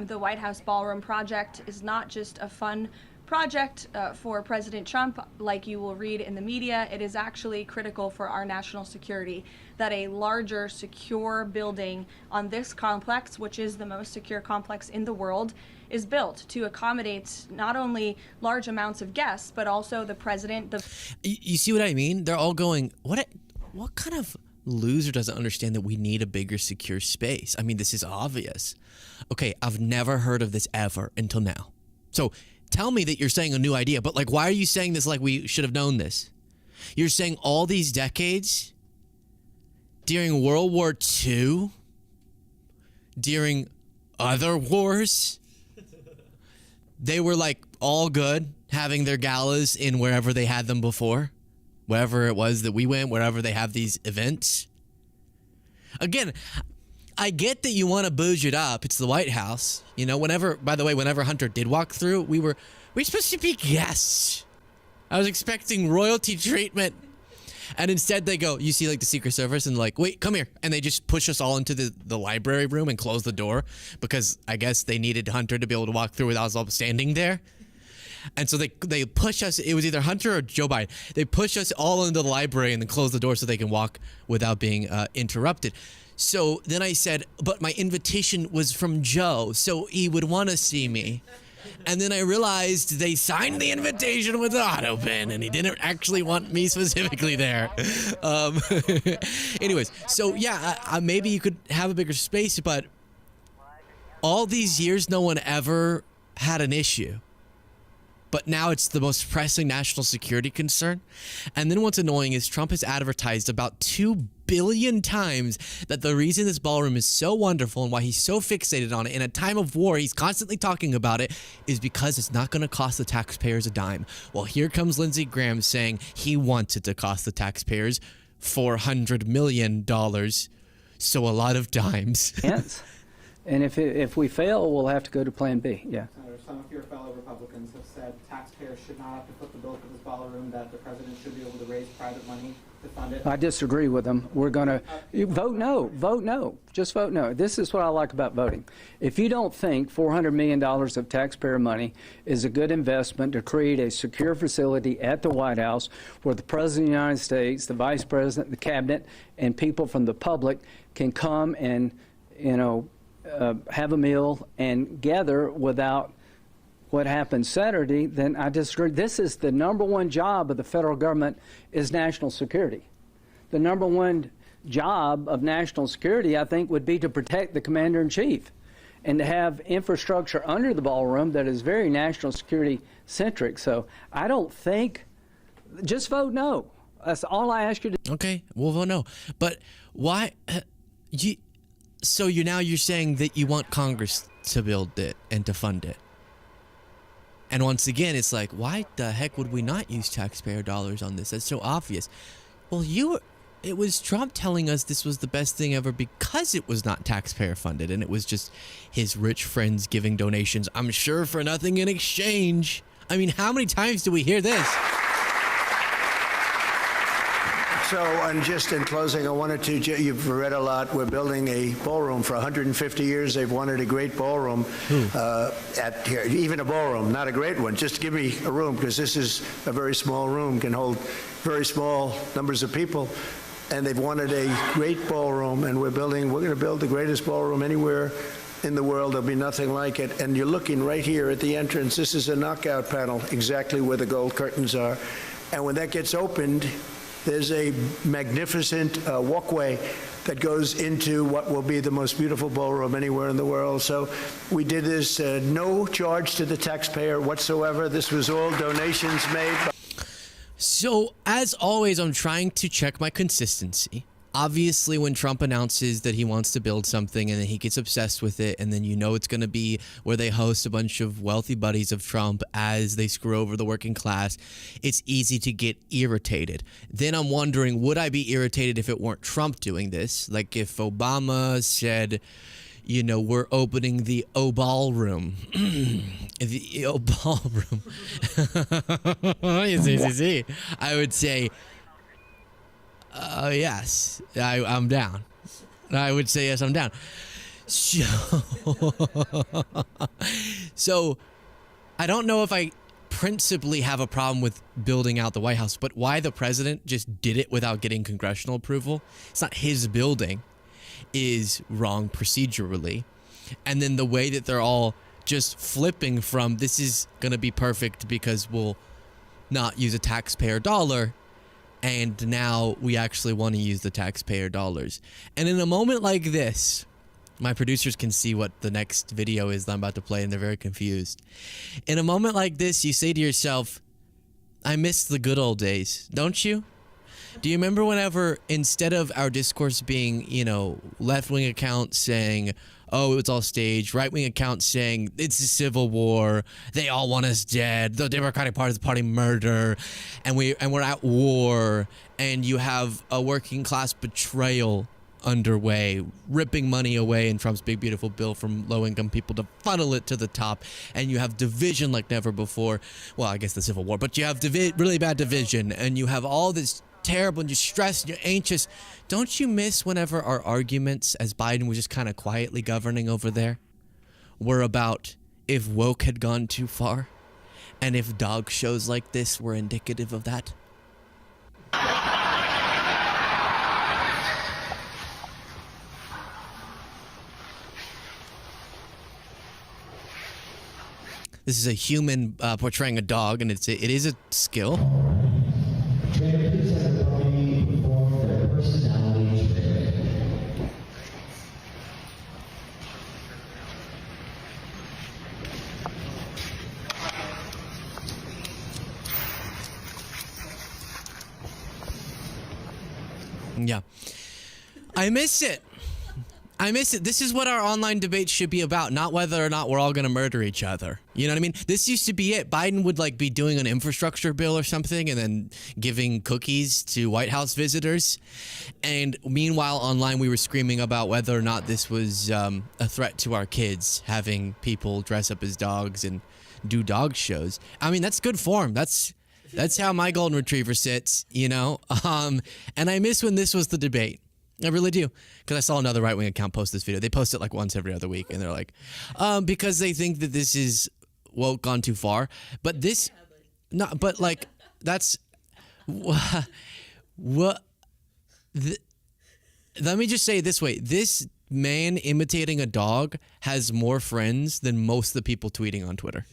the White House Ballroom Project is not just a fun project for President Trump, like you will read in the media. It is actually critical for our national security that a larger, secure building on this complex, which is the most secure complex in the world, is built to accommodate not only large amounts of guests, but also the president. You see what I mean? They're all going, what kind of loser doesn't understand that we need a bigger, secure space? I mean, this is obvious. Okay, I've never heard of this ever until now. So tell me that you're saying a new idea, but like, why are you saying this like we should have known this? You're saying all these decades during World War II, during other wars, they were like all good having their galas in wherever they had them before, wherever it was that we went, wherever they have these events. Again, I get that you want to bouge it up. It's the White House. You know, by the way, whenever Hunter did walk through, we were supposed to be guests. I was expecting royalty treatment. And instead they go, you see like the Secret Service and like, wait, come here. And they just push us all into the library room and close the door because I guess they needed Hunter to be able to walk through without us all standing there. And so they push us. It was either Hunter or Joe Biden. They push us all into the library and then close the door so they can walk without being interrupted. So then I said, but my invitation was from Joe, so he would want to see me. And then I realized they signed the invitation with an auto pen, and he didn't actually want me specifically there. Anyways, so yeah, maybe you could have a bigger space, but all these years, no one ever had an issue. But now it's the most pressing national security concern. And then what's annoying is Trump has advertised about 2 billion times that the reason this ballroom is so wonderful and why he's so fixated on it in a time of war, he's constantly talking about it, is because it's not going to cost the taxpayers a dime. Well, here comes Lindsey Graham saying he wants it to cost the taxpayers $400 million. So a lot of dimes. Yes. And if we fail, we'll have to go to Plan B. Yeah. Some of your fellow Republicans have said taxpayers should not have to foot the bill for this ballroom, that the president should be able to raise private money to fund it. I disagree with them. We're going to vote no. Vote no. Just vote no. This is what I like about voting. If you don't think $400 million of taxpayer money is a good investment to create a secure facility at the White House where the President of the United States, the Vice President, the Cabinet, and people from the public can come and, have a meal and gather without what happened Saturday, then I disagree. This is the number one job of the federal government is national security. The number one job of national security, I think, would be to protect the commander-in-chief and to have infrastructure under the ballroom that is very national security centric. So I don't think, just vote no. That's all I ask you to do. Okay, we'll vote no. But why, you're saying that you want Congress to build it and to fund it. And once again, it's like, why the heck would we not use taxpayer dollars on this? That's so obvious. Well, it was Trump telling us this was the best thing ever because it was not taxpayer funded and it was just his rich friends giving donations, I'm sure for nothing in exchange. I mean, how many times do we hear this? So, and just in closing, I wanted to, you've read a lot, we're building a ballroom. For 150 years, they've wanted a great ballroom at here, even a ballroom, not a great one. Just give me a room, because this is a very small room, can hold very small numbers of people. And they've wanted a great ballroom, and we're going to build the greatest ballroom anywhere in the world. There'll be nothing like it. And you're looking right here at the entrance. This is a knockout panel, exactly where the gold curtains are. And when that gets opened, there's a magnificent walkway that goes into what will be the most beautiful ballroom anywhere in the world. So we did this no charge to the taxpayer whatsoever. This was all donations made. So, as always, I'm trying to check my consistency. Obviously, when Trump announces that he wants to build something and then he gets obsessed with it, and then it's going to be where they host a bunch of wealthy buddies of Trump as they screw over the working class, it's easy to get irritated. Then I'm wondering, would I be irritated if it weren't Trump doing this? Like if Obama said, we're opening the O-Ballroom. The O-Ballroom. I would say, yes, I'm down. I would say yes, I'm down. So I don't know if I principally have a problem with building out the White House, but why the president just did it without getting congressional approval? It's not his building, is wrong procedurally. And then the way that they're all just flipping from this is going to be perfect because we'll not use a taxpayer dollar, and now we actually want to use the taxpayer dollars. And in a moment like this, My producers can see what the next video is that I'm about to play, and they're very confused. In a moment like this, you say to yourself, I miss the good old days, don't you? Do you remember whenever, instead of our discourse being, left-wing accounts saying, oh, it was all staged, right-wing accounts saying, it's a civil war, they all want us dead, the Democratic Party is party murder, and we're at war, and you have a working class betrayal underway, ripping money away in Trump's big beautiful bill from low-income people to funnel it to the top, and you have division like never before. Well, I guess the Civil War, but you have really bad division, and you have all this terrible, and you're stressed, and you're anxious. Don't you miss whenever our arguments, as Biden was just kind of quietly governing over there, were about if woke had gone too far, and if dog shows like this were indicative of that? This is a human portraying a dog, and it is a skill. Yeah. I miss it. I miss it. This is what our online debates should be about, not whether or not we're all going to murder each other. You know what I mean? This used to be it. Biden would be doing an infrastructure bill or something and then giving cookies to White House visitors. And meanwhile, online, we were screaming about whether or not this was a threat to our kids, having people dress up as dogs and do dog shows. I mean, that's good form. That's how my golden retriever sits, And I miss when this was the debate. I really do, because I saw another right-wing account post this video. They post it once every other week, and they're like, because they think that this is woke gone too far. But this, that's what. Let me just say it this way: this man imitating a dog has more friends than most of the people tweeting on Twitter.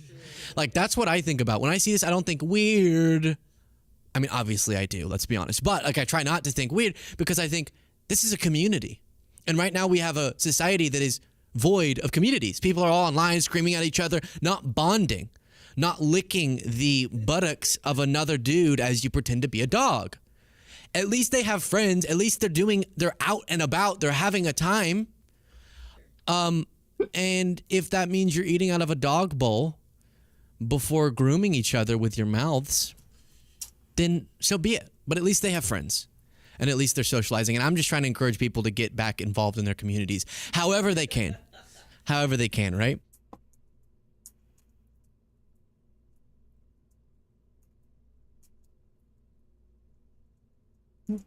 That's what I think about when I see this. I don't think weird. I mean, obviously I do. Let's be honest, but I try not to think weird because I think. This is a community. And right now we have a society that is void of communities. People are all online screaming at each other, not bonding, not licking the buttocks of another dude as you pretend to be a dog. At least they have friends. At least they're out and about. They're having a time. And if that means you're eating out of a dog bowl before grooming each other with your mouths, then so be it. But at least they have friends. And at least they're socializing. And I'm just trying to encourage people to get back involved in their communities however they can. However they can, right? I'm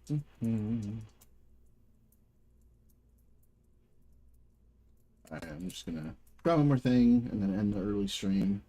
just going to grab one more thing and then end the early stream.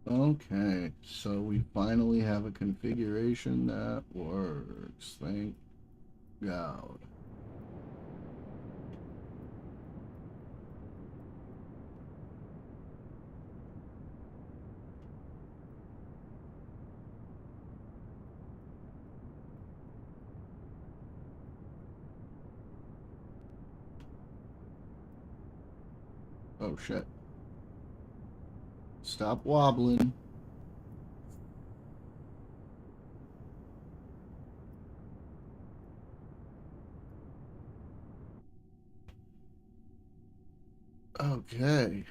Okay, so we finally have a configuration that works. Thank God. Oh shit. Stop wobbling. Okay.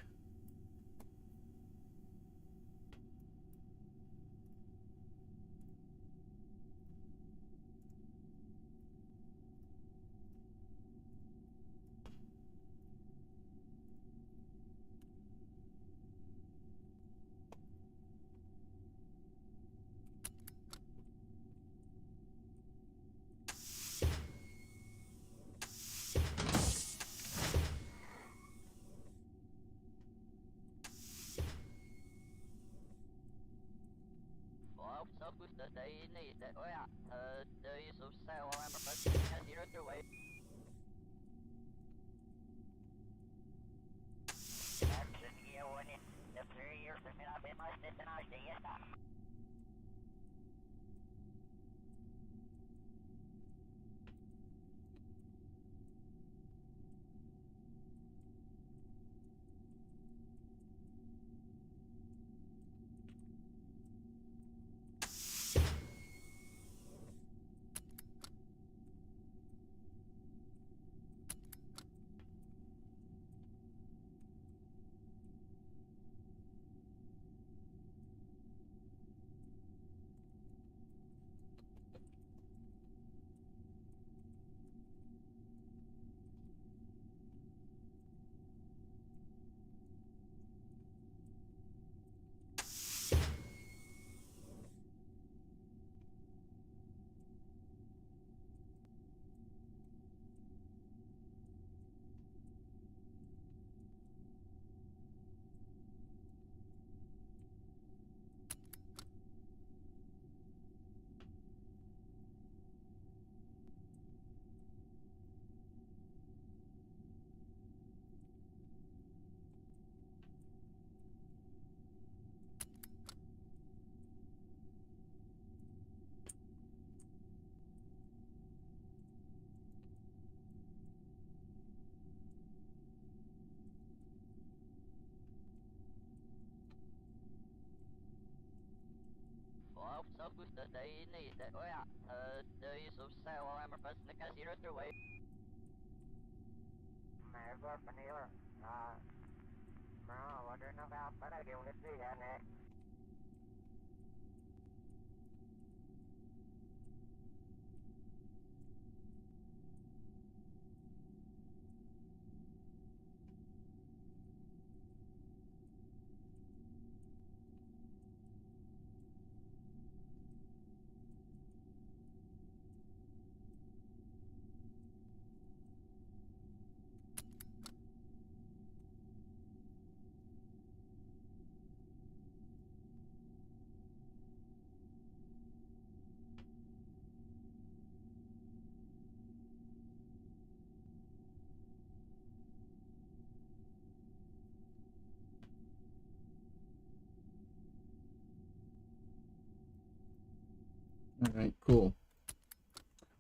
Alright, cool.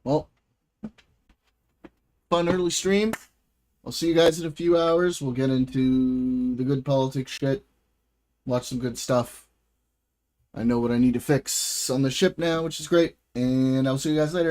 Well, fun early stream. I'll see you guys in a few hours. We'll get into the good politics shit. Watch some good stuff. I know what I need to fix on the ship now, which is great. And I'll see you guys later.